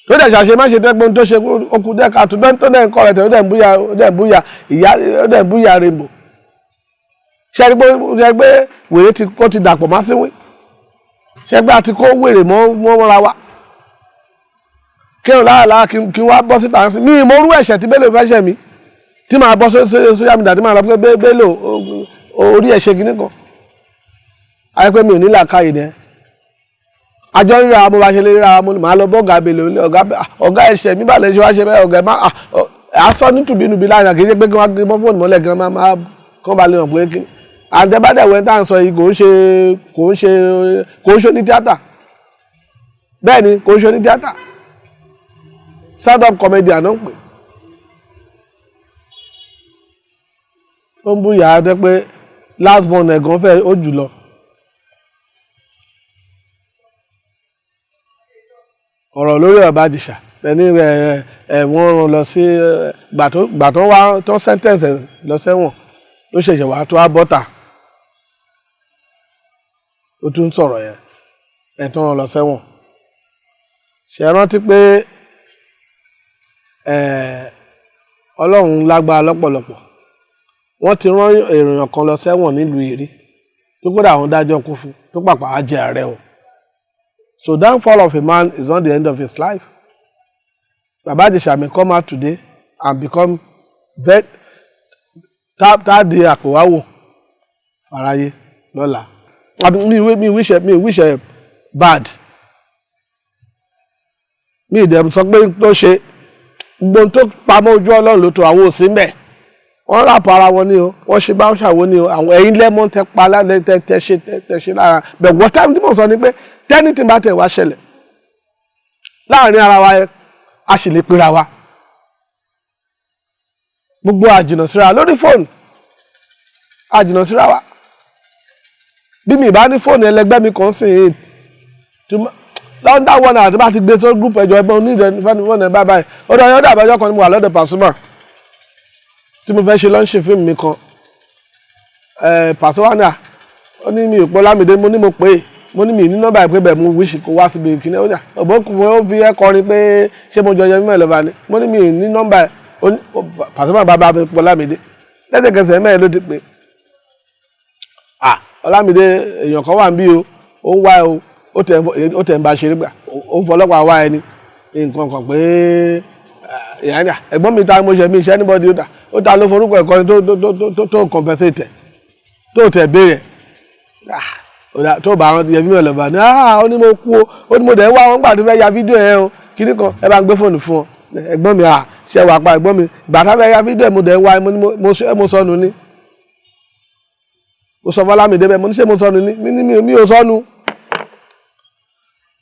Speaker 1: Tó dẹ̀ ṣàṣe má ṣe tẹ́gbọ́n tó ṣe okùn dẹ́ ká tó dẹ̀ ń kọ́ rẹ̀ tẹ̀ ó dẹ̀ ń búyà rainbow. Ṣé ẹ gbé wèrè kó ti dàpọ̀ má síwín? Ṣé ẹ gbé àti kó wèrè mọ́ra wa? Kí n láàlá kí n wá bọ́ síta ń sìn mí mo rú ẹ̀ṣẹ̀ tí Bello fẹ́ ṣẹ̀ mí tí màá bọ́ social media tí màá lọ pé Bello orí ẹ̀ṣẹ̀ gíní kan. Ayé pé mi ò ní làákàyè dẹ àjọ ríra mo bá ṣe lè ríra mo máa lọ bọ́ọ̀gà Bello ọ̀gá ẹ̀ṣẹ̀ mi bá lè ṣe wá ṣe bẹ́ẹ̀ ọ̀gá máa àásọ nítùbínúbí láàrin kì í ṣe pé kí wọ́n gbé fóònù mọ́lẹ̀ kí wọ́n máa kán bá lè hàn pé kí àtẹ̀bádẹ̀wẹ̀ tá à ń sọ yìí kò ń ṣe ní tíátà bẹ́ẹ̀ ni kò ń ṣe ní tíátà stand-up comedian náà ń pè ó ń bú yàrá dẹ́ pé last born ẹ̀gàn fẹ́ ó jù lọ. Ọ̀rọ̀ lórí Baba Ijesa ẹni wọ́n lọ sí gbà tó wá tó sẹ́ńtẹ̀nsì lọ sẹ́wọ̀n ló ṣẹ̀ṣẹ̀ wá tó wá bọ́tà ó tún sọ̀rọ̀ yẹn ẹ̀tún wọn lọ sẹ́wọ̀n ṣe rántí pé Ọlọ́run lágbára lọ́pọ̀lọpọ̀ wọ́n ti rán èèyàn kan lọ sẹ́wọ̀n nílùú Ìrí tó gbọ́dọ̀ àwọn dájọ́ kú fún tó pàpà á jẹ ààrẹ o so downfall of a man is not the end of his life. Baba Ijesa may come out today and become tá di àpòwáwò fàráyé lọ́la mi wish bad mi ìdẹ̀m sọ pé tó ṣe gbogbo tó pamọ́ ojú Ọlọ́run ló tó àwọn òsì ń bẹ̀ wọ́n ràpọ̀ ara wọn ni o wọ́n ṣe bá ń ṣàwọ́ ni o àwọn ẹ̀yin lẹ́mọ́ tẹ pa lálẹ́ tẹ ṣe lára bẹ̀ wọ́n táwọn tí mo sọ ni pé tẹ́nìtì bá tẹ̀ wá ṣẹlẹ̀ láàrin ara wa a sì lè pera wa gbogbo àjìnà síra lórí fóònù àjìnà síra wa bí mi bá ní fóònù ẹlẹgbẹ́ mi kan sìn lọ́ńdà wọn náà àti bá ti gbé sórí gúrùpù ẹjọ́ ẹgbẹ́ onídẹ̀ẹ́ni fóònù ẹ̀ báyìí ó dọ̀ yọ̀ọ́ dàbẹ́jọ́ kan ní mo wà lọ́dọ̀ Pasuma tí mo fẹ́ ṣe lọ́ńṣẹ̀ fíìmù mi kan Pasuma náà ó ní mi ò pọ́ Lámìdé mo ní mo pè é mo ní mi ní nọ́mbà ìpè bẹ́ẹ̀ mo wíṣì kó wá síbi ìkíní ọ̀nà ọ̀bọ̀n ó fi ẹ́ kọrin pé ṣé mo jọ Yemi My Lover ni mo ní mi ní nọ́mbà Pasuma bàbá mi pọ̀ Lámìdé lẹ́sẹ̀kẹsẹ̀ mẹ́rin ló ti pè Ọlámìdé èèyàn kan wà ń bí o ó ń wá o ó tẹ̀ ń bá ṣeré gbà ó ń fọlọ́pàá wá ẹni nǹkan kan pé ìyáńdà ẹ̀gbọ́n mi ta mo ṣe mi ṣe anybody ó ta ló forúkọ ẹ̀kọ́ ni tó compensate tó tẹ̀ béèrè tó bá àwọn Yemi My Lover ni ó ní mo kú ó ní mo dẹ̀ ń wá wọn gbà tó fẹ́ ya fídíò yẹn o kíní kan ẹ bá ń gbé fóònù fún ọ ẹ̀gbọ́n mi ṣe wà pa ẹ̀gbọ́n mi ìgbà tá fẹ́ ya fídíò ẹ̀ mo dẹ̀ ń wá mo sọnù ni mo sọ Fọlámìdé bẹ́ẹ̀ mo ní ṣé mo sọnù ni mi ò sọnù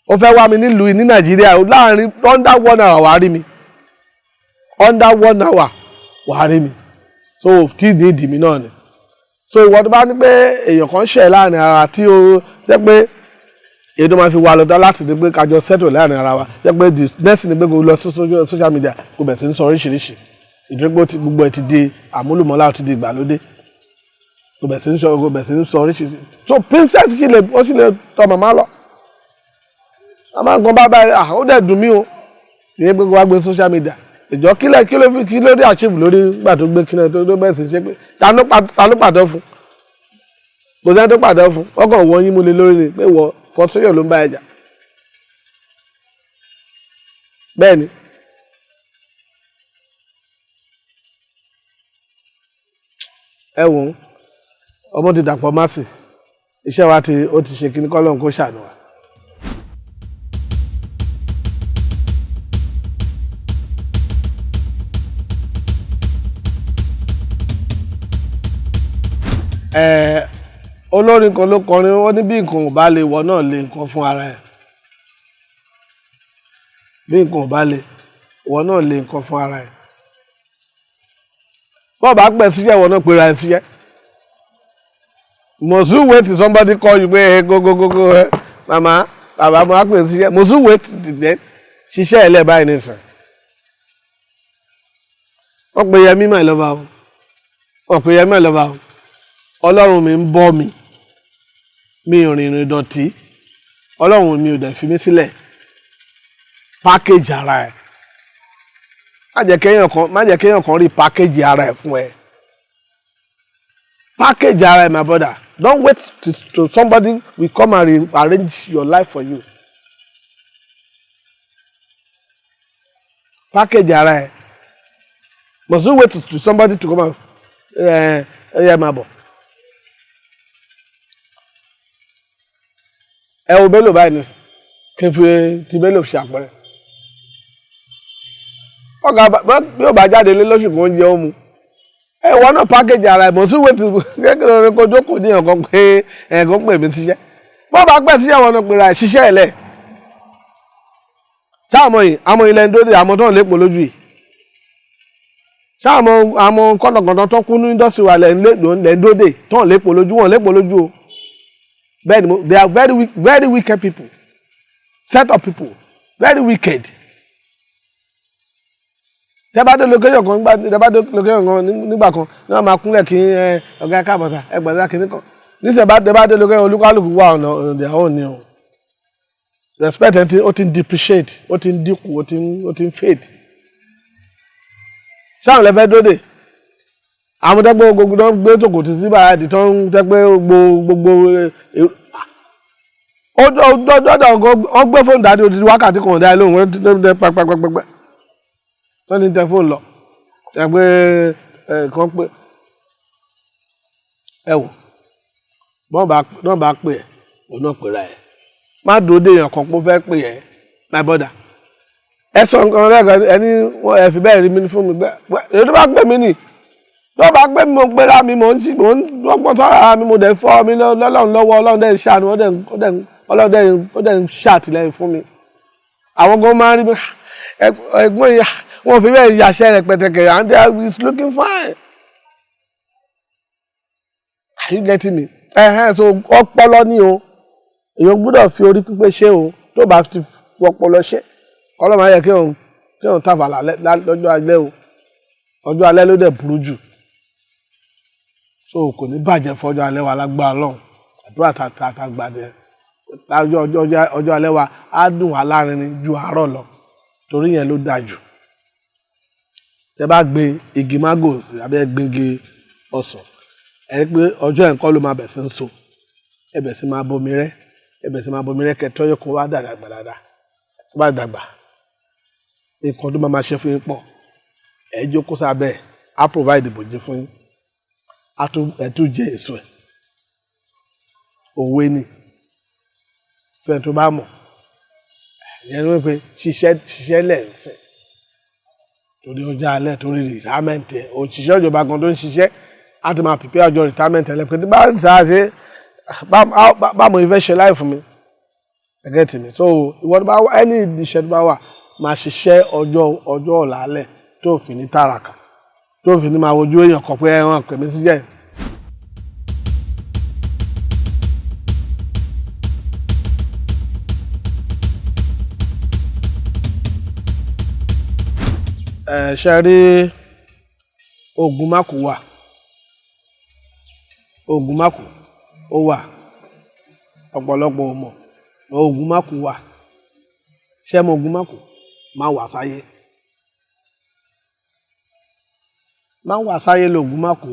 Speaker 1: ó fẹ́ wá mi nílùú ní Nàìjíríà láàrin under 1 hour wàá rí mi under 1 hour wàá rí mi so tí ní ìdí mi náà ni so ìwọ tó bá ní pé èèyàn kan ṣẹ̀ láàrin ara tí ó jẹ́ pé èyí tó máa fi wà lọ́dọ̀ láti ní pé kájọ settle láàrin ara wa jẹ́ pé the next ni pé kò lọ sí social media kò bẹ̀ sí ń sọ oríṣiríṣi ìdúrógbò tí gbogbo ẹ̀ ti di àmúlùmọ́lá ti di ìgbàlódé kò bẹ̀ sí ń sọ oríṣiríṣi so princess ó sì lè tọ màmá lọ a máa ń gan bá báyìí ó dẹ̀ dùn mí o ìyẹn pé kò wá gbé social media ìjọ kí ló dé achieve lórí nígbà tó gbé kílẹ̀ tó bẹ̀rẹ̀ sí ṣe pé ta ló pàdé fún kò sẹ́ni tó pàdé fún ọkàn wọ́n yín mú lé lórí ni pé wọ́n fọ́sọ́yọ̀ ló ń bá ẹja bẹ́ẹ̀ ni ẹ wò ó ọmọ ti dàpọ̀ másì iṣẹ́ wa ó ti ṣe kíní kọ́lọ́n kó ṣàánú wa. Olórin kan ló kọrin ó ní bí nǹkan ò bá lè wọ náà lè nǹkan fún ara ẹ̀ bí nǹkan ò bá lè wọ náà lè nǹkan fún ara ẹ̀ bọ́ọ̀ bá pẹ̀ síṣẹ́ wọ náà pera ẹ̀ síṣẹ́ must you wait till somebody call you pé go mama bàbá mo á pè síṣẹ́ must you wait till then ṣiṣẹ́ ẹ̀ lẹ́ báyìí nìsín wọ́n pe Yemi My Lover wọ́n pe Yemi My Lover Ọlọ́run mi ń bọ́ mi ò rìnrìn ìdọ̀tí Ọlọ́run mi ò dẹ̀ fi mí sílẹ̀ pákéjì ara ẹ̀ má jẹ́ kéèyàn kan rí pákéjì ara ẹ̀ fún ẹ pákéjì ara ẹ̀ my brother don't wait till somebody will come and arrange your life for you pákéjì ara ẹ̀ must you wait till somebody to come and ẹ máa bọ̀. Ẹ wo Bello báyìí ní kí n fi ti Bello ṣe àpẹẹrẹ ọgá bí ó bá jáde lé lóṣù kó ń jẹ ó mu ẹ wọ́n náà pákéjì ara ẹ̀ mọ̀ sí wẹ́tì kékeré orin kó jókòó ní ọ̀kan pé ẹ̀ẹ̀kan pè mí síṣẹ́ bó bá pẹ̀ síṣẹ́ wọn náà pèrè àìṣiṣẹ́ ẹ̀ lẹ̀ sáàmọ̀ yìí àmọ́ ilẹ̀ ń dóde àmọ́ tó ń lépo lójú yìí sáàmọ̀ àmọ́ kọ́nàkọ́nà tó kún ní indọ́sítì wa lẹ̀ ń dóde tó ń lépo lójú wọn lépo lójú o. They are very wicked people. Set of people. Very wicked. Tẹ́bádé location kan nígbà kan ní wọ́n máa kúnlẹ̀ kí ọ̀gá káàbọ̀sà ẹgbẹ̀rún kìíní kan níṣẹ́ bá dé lókè olúkálùkù wà ọ̀nà their own ni o respect ẹ̀ ó ti ń depreciate ó ti ń dínkù ó ti ń fade ṣáà lẹ́fẹ̀ẹ́ dóde àwọn tẹ́gbẹ́ gbogbo tó ń gbé tòkòtì sí bàrádì tó ń tẹ́gbẹ́ gbogbo ó gbé fóònù dáadé odidi wákàtí kan dáa lóhùn wọ́n ti tẹ́ pẹ́pẹ́pẹ́pẹ́ tó ní tẹ fóònù lọ ẹgbẹ́ kan pé ẹ wò bọ́n bá pè ẹ́ òun náà pèrà ẹ̀ má dúró dé èèyàn kan pé ó fẹ́ pè ẹ́ my brother ẹ sọ nǹkan lẹ́ẹ̀kan ẹni ẹ fi bẹ́ẹ̀ rí mi fún mi gbẹ́ èyí tó bá pè mí nì tó bá pè mí mo ń pera mi mo ń dọ́gbọ́n sọ́ra mi mo dẹ̀ fọ́ mi lọ́lọ́run lọ́wọ́ ọlọ́run dẹ̀ ń ṣàánú ọlọ́run dẹ̀ ń ṣàtìlẹ́yìn fún mi àwọn gan máa ń rí mi ẹ̀gbọ́n ìyá wọn fi bẹ́ẹ̀ yàṣẹ́ rẹ̀ pẹ̀tẹ̀kẹ̀ and they is looking fine are you getting me so ọpọlọ ni o èèyàn gbọ́dọ̀ fi orí pípé ṣe o tó bá ti fọpọlọ ṣe ọlọ́mọ ayẹ kí òun tàfà lọ́jọ́ alẹ́ o ọjọ́ alẹ́ ló dẹ̀ burú jù so kò ní bàjẹ́ fọjọ́ alẹ́ wa lágbára lọ́hùn àdúrà tàgbà dẹ ọjọ́ alẹ́ wa á dùn wá lárinrin ju àárọ̀ lọ torí yẹn ló dáa jù tẹ bá gbin igi mágò sí abẹ́ gbingi ọsàn ẹ rí pé ọjọ́ yẹn kọ́ ló máa bẹ̀ sí ń so ẹ bẹ̀ sí máa bomi rẹ́ kẹtọ́ yẹ kó wá dàgbà dáadáa tó bá dàgbà nǹkan tó máa ṣe fún yín pọ̀ ẹ jókòó sábẹ́ á provide ìbòjì fún yín ẹ tún jẹ èso ẹ̀ òwe ni fẹ́ẹ̀ tó bá mọ̀ ìyẹn ni wọ́n pe ṣiṣẹ́ lẹ́ẹ̀sìn torí ọjọ́ alẹ́ torí retirement ẹ̀ òṣìṣẹ́ ìjọba kan tó ń ṣiṣẹ́ á ti máa prepare ọjọ́ retirement ẹ̀ lẹ́pẹ́ tí bá ń sáà ṣe báwo ìfẹ́ ṣe láì fún mi ẹ̀gẹ́ tì mí so ìwọ́n tó bá wà ẹni ìṣẹ́ tó bá wà máa ṣiṣẹ́ ọjọ́ ọ̀la alẹ́ tó fi ní tàràkà tó fi ní máa wojú èèyàn kan pé ẹran pè mí sí jẹ́ ṣe rí oògùn mákù wà oògùn mákù ó wà ọ̀pọ̀lọpọ̀ ò mọ̀ oògùn mákù wà ṣé mo oògùn mákù máa wà sáyé lóògùn mákù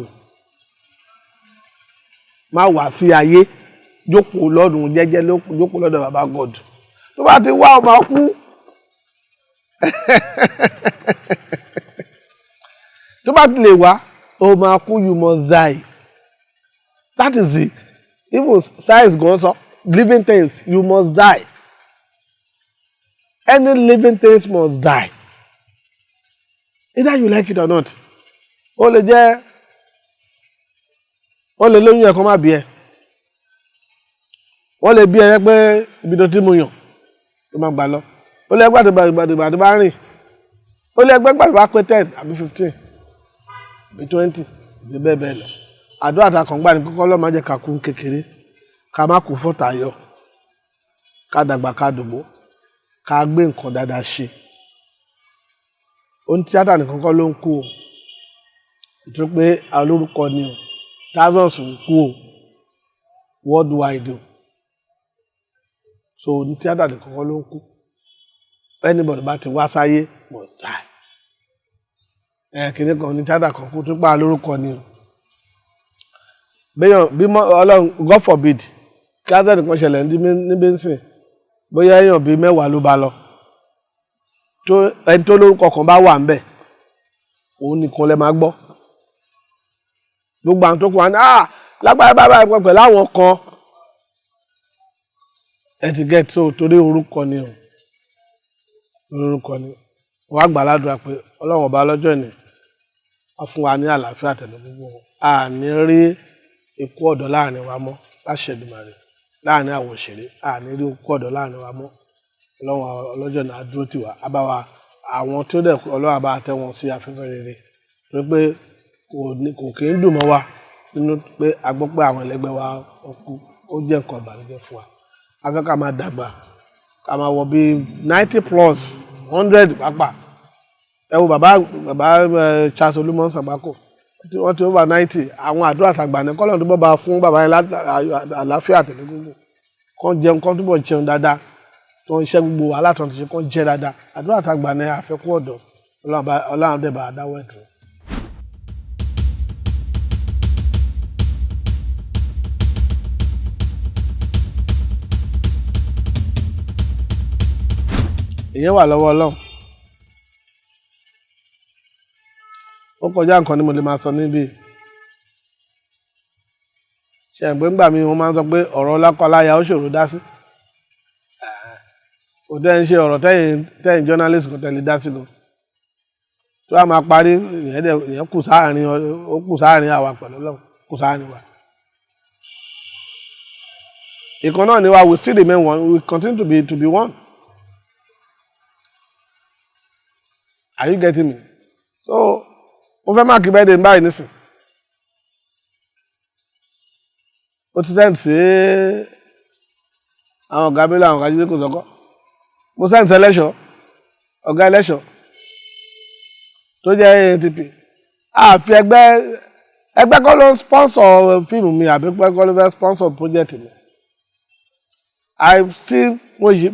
Speaker 1: máa wà sí ayé jókòó lọ́dún jẹ́jẹ́ jókòó lọ́dọ̀ bàbá God tó bá ti wá ọmọ kú tó bá ti lè wá o máa kú you must die that is it even science goes up living things you must die any living things must die either you like it or not ó lè lóyún ẹ̀kọ́ má bí ẹ wọ́n lè bí ẹ pé ibi tó ti mú yàn ló má gbà lọ ó lè gbàdúgbà tó bá rìn ó lè gbàdúgbà pé 10 àbí 15 àbí 20 àbí bẹ́ẹ̀ bẹ́ẹ̀ lọ àdúrà ta kàn gbà ní kọ́kọ́ lọ́ọ́ má jẹ́ ká kú kékeré ká má kú fọ́tà yọ ká dàgbà ká dògbó ká gbé nǹkan dáadáa ṣe ó ní tíátà nìkan kọ́ ló ń kú o ìtú pé olórúkọ ni o thousands ń kú o worldwide o so ní tíátà nìkan kọ́ ló ń kú anybody bá ti wá sáyé must die kìnìún kan ní tíátà kan kú tó pa olórúkọ ni o bẹ́yàn bí ọlọ́run God forbid kí ázẹ́ nìkan ṣẹlẹ̀ níbi ń sìn bóyá èèyàn bíi 10 ló bá lọ tó ẹni tó lórúkọ kan bá wà ńbẹ̀ òun nìkan lẹ máa gbọ́ gbogbo àwọn tó kù wá ní lágbára bàbá ẹ pẹ̀lú àwọn kan ẹ ti get so torí orúkọ ni o orúkọ ni wàá gbà ládùúrà pé ọlọ́run ọba lọ́jọ́ ìní wá fún wa ní àlàáfíà tẹ̀lé gbogbo a ní rí ikú ọ̀dọ́ láàrin wa mọ́ láṣẹ Èdùmàrè láàrin àwọn òṣèré a ní rí ikú ọ̀dọ́ láàrin wa mọ́ ọlọ́run ọlọ́jọ́ náà dúró tì wá abáwa àwọn tí ó dẹ̀ ọlọ́run àbá tẹ́ wọn sí afẹ́fẹ́ rere torí pé kò kì í dùn mọ́ wa nínú pé a gbọ́ pé àwọn ẹlẹgbẹ́ wa kú ó jẹ́ nǹkan ìbànújẹ́ fún wa a fẹ́ ká máa dàgbà ká máa wọ bíi 90 plus 100 pàápàá ẹ wo bàbá Charles Olúmọ Sàgbákò wọ́n ti over 90 àwọn àdúrà àtàgbà ní kọ́lọ̀ tó bọ́ bá fún bàbá yẹn àlàáfíà tẹ̀lé gbogbo kán jẹun kán túbọ̀ jẹun dáadáa tó ń ṣe gbogbo wàhálà tó ń ṣe kán jẹ dáadáa àdúrà àtàgbà ní àfẹ́kù ọ̀dọ̀ ọlọ́run dẹ̀ bá dáwọ́ ẹ̀ dúró. ìyẹn wà lọ́wọ́ ọlọ́run ó kọjá nǹkan ni mo lè máa sọ níbí ṣe ẹ̀gbẹ́ ńgbà mi wọ́n máa ń sọ pé ọ̀rọ̀ lákọláya ó ṣòro dá sí kò tẹ́ ń ṣe ọ̀rọ̀ tẹ́yìn journalist kò tẹ́lẹ̀ dá sí lọ tó a máa parí ìyẹn kù sáàrin àwa pẹ̀lú ọlọ́run kù sáàrin wa ìkan náà ni wa we still remain one we continue to be one. Are you getting me? So, mo fẹ́ máàkì bẹ́ẹ̀ dé báyìí nísìn. Ó ti sẹ́ǹtì sí àwọn ọ̀gá abẹ́lé àwọn ọ̀gá jíjẹ́ kò sọ́kọ́. Mo sẹ́ǹtì ẹlẹ́ṣọ̀, ọ̀gá ẹlẹ́ṣọ̀ tó jẹ́ ANTP. Àfi ẹgbẹ́ kọ́ ló sponsor fíìmù mi àbí ẹgbẹ́ kọ́ ló fẹ́ sponsor project mi.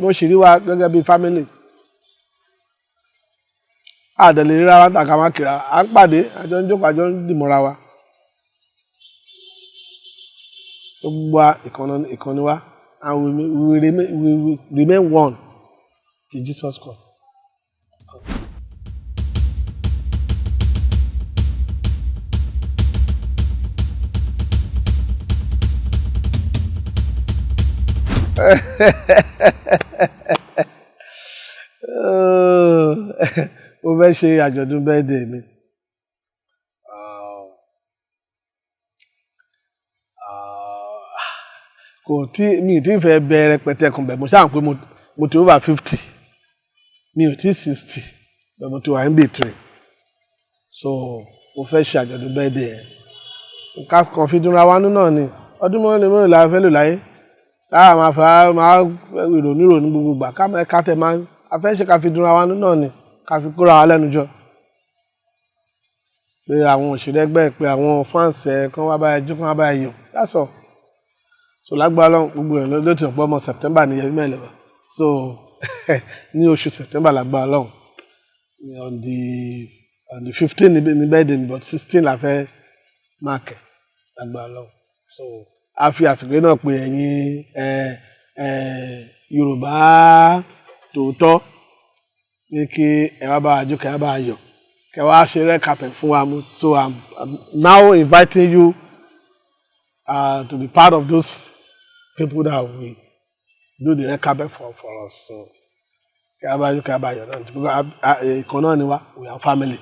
Speaker 1: Mo ṣì rí wa gẹ́gẹ́ bí family. Àdẹ̀lẹ̀ ríra wa tàkà máa kìra à ń pàdé àjọ ń jókòó àjọ ń dìmọ̀ra wa gbogbo ìkànnì wa and we remain one till Jesus come. Mo fẹ́ ṣe àjọ̀dún birthday mi mi ì tí fẹ́ bẹ̀rẹ̀ pẹ̀tẹ́kùn bẹ̀ mo ṣáà pé mo ti over 50 mi ò tí 60 bẹ̀ mo ti wà in between so mo fẹ́ ṣe àjọ̀dún birthday yẹn nǹkan kan fi dúnra wa nínú náà ni ọdún mọ́rin la fẹ́ lò láyé láà máa ìrònú gbogbo gbà ká tẹ̀ máa afẹ́ ṣe ká fi dúnra wa nínú náà ni ká fi kóra wa lẹ́nu jọ pé àwọn òṣèré ẹgbẹ́ pé àwọn fans ẹ̀ kan wá báyìí jó kan wá báyìí yọ̀ that's all so lágbára lọ́hùn gbogbo ẹ̀ ló ti ọ̀pọ̀ ọmọ September ní Yemi My Lover so ní oṣù September lágbára lọ́hùn on the 15 ní birthday but 16 la fẹ́ máàkì lágbára lọ́hùn so a fi àsìkò náà pé ẹ̀yin Yorùbá tòótọ́ ní kí ẹ wá bá wa jó kẹ wá bá wa yọ̀ kẹ wá ṣe red carpet fún wa so I'm now inviting you to be part of those people that will do the red carpet for us so kẹ wá bá jó kẹ wá bá yọ̀ náà ìkan náà ni wá we are family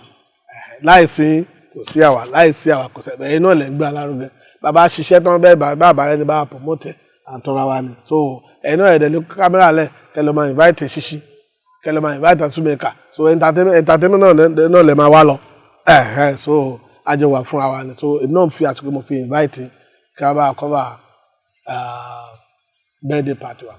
Speaker 1: láìsí kò sí àwa kò sí ẹ̀yin náà lẹ́ ń gbé alárugẹ bàbá ṣiṣẹ́ tán bẹ́ẹ̀ bàbá rẹ ni bá promote àtọ́ra wa ni so ẹ̀yin náà ẹ̀dẹ̀ ní kámẹ́rà lẹ̀ kẹ lọ́ máa invite ṣíṣí kẹlẹ máa invite àtúmẹ̀ka so entertainment náà lè máa wá lọ so àjọ wà fúnra wa ni so náà fi àsìkò mo fi invite kí a bá cover birthday party wa.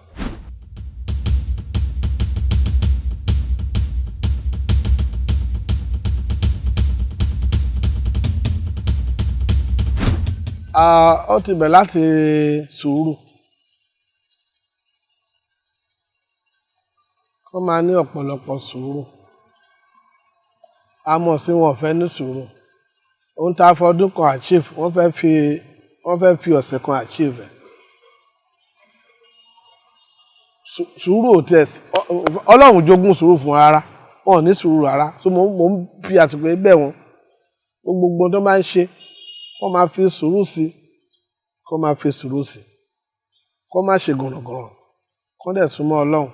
Speaker 1: Ó ti bẹ̀ láti sùúrù. Wọ́n máa ní ọ̀pọ̀lọpọ̀ sùúrù àmọ́ sí wọn ò fẹ́ ní sùúrù ohun tá a fọdún kan achieve wọ́n fẹ́ fi ọ̀sẹ̀ kan achieve ẹ̀ sùúrù ò tẹ̀ Ọlọ́run jogún sùúrù fún rárá wọn ò ní sùúrù rárá so mo ń fi àsìkò bẹ̀ wọ́n gbogbo tó máa ń ṣe kó máa fi sùúrù sí kó má ṣe gànàgànà kó dẹ̀ súnmọ́ Ọlọ́run.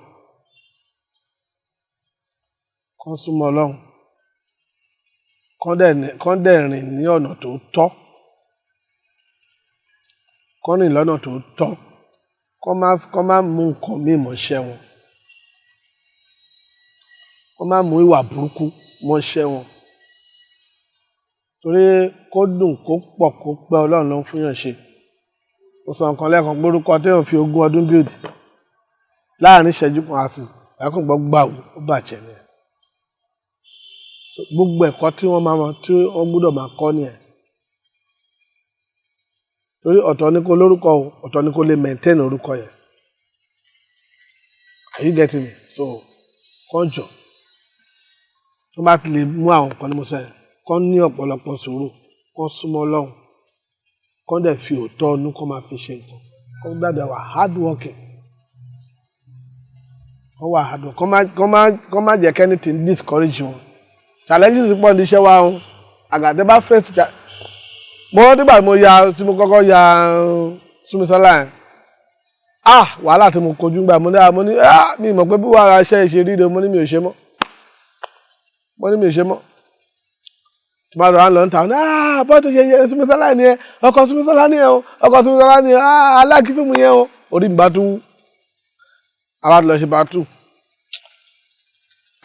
Speaker 1: Kán súnmọ́ Ọlọ́run kán dẹ̀ rìn ní ọ̀nà tó tọ́ kán rìn lọ́nà tó tọ́ kán má mú nǹkan míì mọ́ṣẹ́ wọn kán má mú ìwà burúkú mọ́ṣẹ́ wọn torí kó dùn kó pọ̀ kó pẹ́ Ọlọ́run ló ń fún yàn ṣe mo sọ nǹkan lẹ́ẹ̀kan gbórúkọ téèyàn fi 20 ọdún build láàrin ìṣẹ́jú kan àti ẹ̀kún gbọ́ gbàwó ó bàjẹ́ ni gbogbo ẹ̀kọ́ tí wọ́n gbọ́dọ̀ máa kọ́ nìyẹn lórí ọ̀tọ̀ ní kó lórúkọ o ọ̀tọ̀ ní kó lè maintain orúkọ yẹn. Are you getting me? So kọ́njọ tó bá ti lè mú àwọn nǹkan ní mo sẹ́yìn kọ́ ní ọ̀pọ̀lọpọ̀ sùúrù kọ́ súnmọ́ Ọlọ́run kọ́ dẹ̀ fi òótọ́ ọdún kọ́ máa fi ṣe nǹkan kọ́ gbàdúrà wà hard working kọ́ wà hard working kọ́ má jẹ́ kẹ́ni tí ń discourage wọn challenges pọ̀ ní iṣẹ́ wa o àgàtẹ́ bá face mo rántí gbà tí mo kọ́kọ́ ya Súnmisọ́lá yẹn wàhálà tí mo kojú gbà mo ní mi mọ̀ pé bí wàhálà iṣẹ́ ìṣe rí de mo ní mi ò ṣe mọ́ tí bá lọ wá lọ ń ta bọ́ọ̀tù ṣe yẹ Súnmisọ́lá ni ẹ ọkọ̀ Súnmisọ́lá ni ẹ o ọkọ̀ Súnmisọ́lá ni ẹ aláàkí fíìmù yẹn o orí mi bá tú àwa lọ ṣe part 2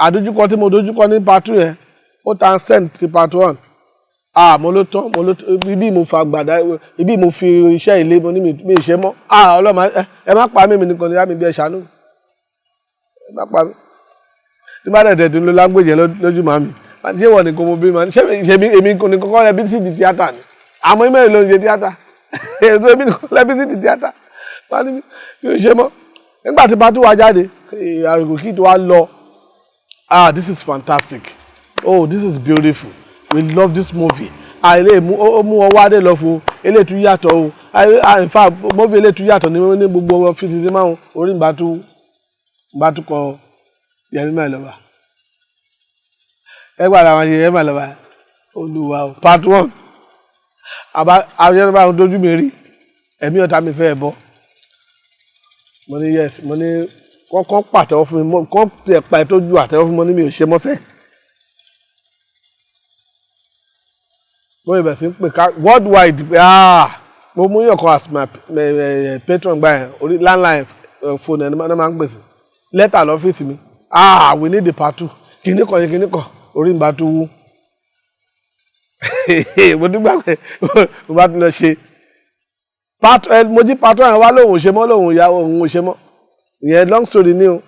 Speaker 1: àdójúkọ tí mo dojúkọ ní part 2 yẹn ó transcend ti part 1 mo ló tán ibi mo fa gbàdá ibi mo fi iṣẹ́ ilé mo ní mi ṣe mọ́ ọlọ́mọ ẹ má pa mí mi nìkan ní yá mi bí ẹ ṣàánú ẹ má pa mí tí bá dẹ̀ tún ló lágbèjẹ lójú màmí ṣé wọ́n ní kò mo bí ma ṣé èmi kò ní kọ́kọ́ lẹ́bí sí di tíátà ni àmọ́ ìmọ̀ ló ń ṣe tíátà èso èmi kò lẹ́bí sí di tíátà wọ́n ní mi ò ṣe mọ́ nígbà tí pátú wa jáde àrùkù kí tó wá lọ this is fantastic this is beautiful we love this movie ilé mú ọwọ́ adé lọ fún ilé tún yàtọ̀ o in fact movie ilé tún yàtọ̀ ní gbogbo fífi máa ń orí ìgbà tó kọ Yemi My Lover ẹgbẹ́ àwọn Yemi My Lover olùwà o part 1 àbáyọ bá dojú mi rí ẹ̀mí ọ̀tá mi fẹ́ bọ́ mo ní yes mo ní kọ́kọ́ pàtẹ́wọ́ fún mi kọ́ tẹ̀ pa ẹ̀ tó ju àtẹ́wọ́ fún mi ní mi ò ṣe mọ́sẹ̀ mo yẹ bẹ̀ sí pé ká worldwide mo mú yàn kan as my patron gbà yẹn orí landline phone ẹni máa ń gbèsè lẹ́tà lọ́fíìsì mi we need the part 2 kìíní kan orí mi bá tún wú mo dúgbà pé mo bá tún lọ ṣe mo jí part 1 yẹn wá lóhùn ṣe mọ́ lóhùn ìyá òun ò ṣe mọ́ ìyẹn long story ni o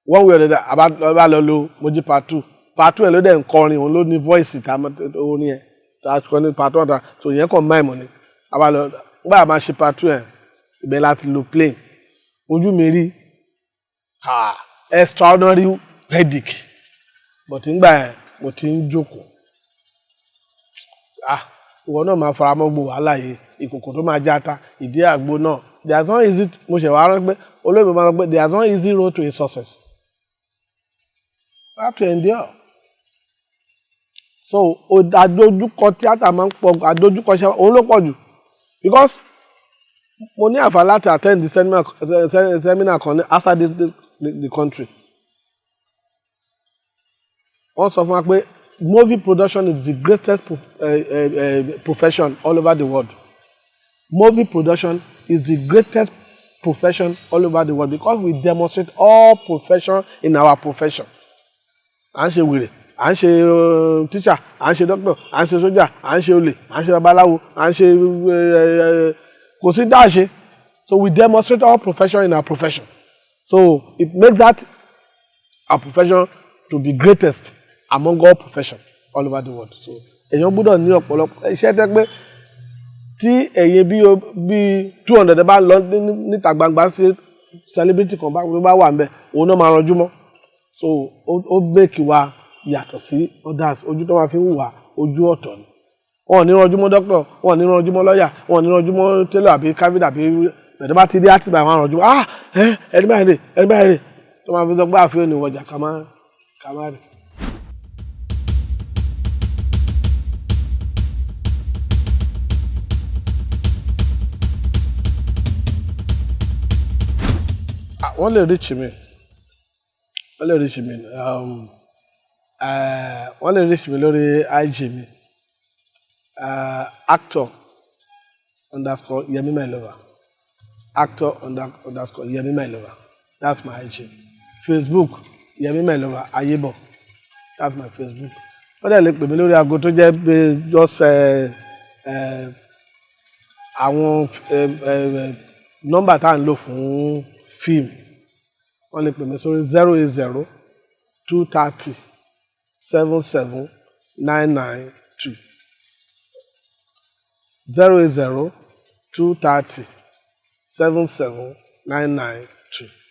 Speaker 1: one way or the other bá lọ lo mo jí part 2 yẹn ló dẹ̀ ń kọrin òun ló ní voice ta orin yẹn ta kọ́ ní part 1 ta so ìyẹn kàn máa ìmọ̀ ni àbá lọ nígbà máa ṣe part 2 yẹn ibẹ̀ láti lo plane ojú mi rí extraordinary headache but nígbà yẹn mo ti ń jókòó ìwọ náà máa fara mọ́ gbogbo wàhálà yìí ìkòkò tó máa já ta ìdí àgbo náà there is no easy mo ṣe wàá rán pé olóògbé máa ń pẹ́ there is no easy road to a success you have to endure so àdójúkọ tíátà máa ń pọ̀ àdójúkọ ṣe òun ló pọ̀ jù because mo ní àǹfààní láti attend the seminar kan ní outside the country wọ́n sọ fún wa pé movie production is the greatest profession all over the world. Movie production is the greatest profession all over the world because we demonstrate all profession in our profession. À ń ṣe wèrè, à ń ṣe teacher, à ń ṣe doctor, à ń ṣe sójà, à ń ṣe olè, à ń ṣe babaláwo, à ń ṣe kò sí dá ṣe. So we demonstrate all profession in our profession. So it makes that our profession to be greatest among all professions all over the world. So èèyàn gbọ́dọ̀ ní ọ̀pọ̀lọpọ̀ iṣẹ́ tẹ́ pé tí èyí bí 200 bá lọ níta gbangba sí celebrity kan bá wà ń bẹ òun náà máa ranjú mọ́ so ó bẹ́ẹ̀kì wa yàtọ̀ sí others ojú tó máa fi ń wà ojú ọ̀tọ̀ ni wọn ò ní ranjú mọ́ doctor wọn ò ní ranjú mọ́ lawyer wọn ò ní ranjú mọ́ tailor àbí carpenter àbí bẹ̀rẹ̀ bá ti dé àtìgbà àwọn ranjú mọ́ ẹni báyìí rè tó máa fi sọ pé àfihàn ní ìwọjà ká má rè. Wọ́n lè reach mi lórí IG mi actor _ Yemi My Lover actor _ Yemi My Lover that's my IG. Facebook Yemi My Lover Ayebo that's my Facebook. Wọ́n lè pè mí lórí aago tó jẹ́ pé just àwọn nọ́mbà tá à ń lò fún fíìmù wọ́n lè pè mí sórí 080 230 77 992 080 230 77992.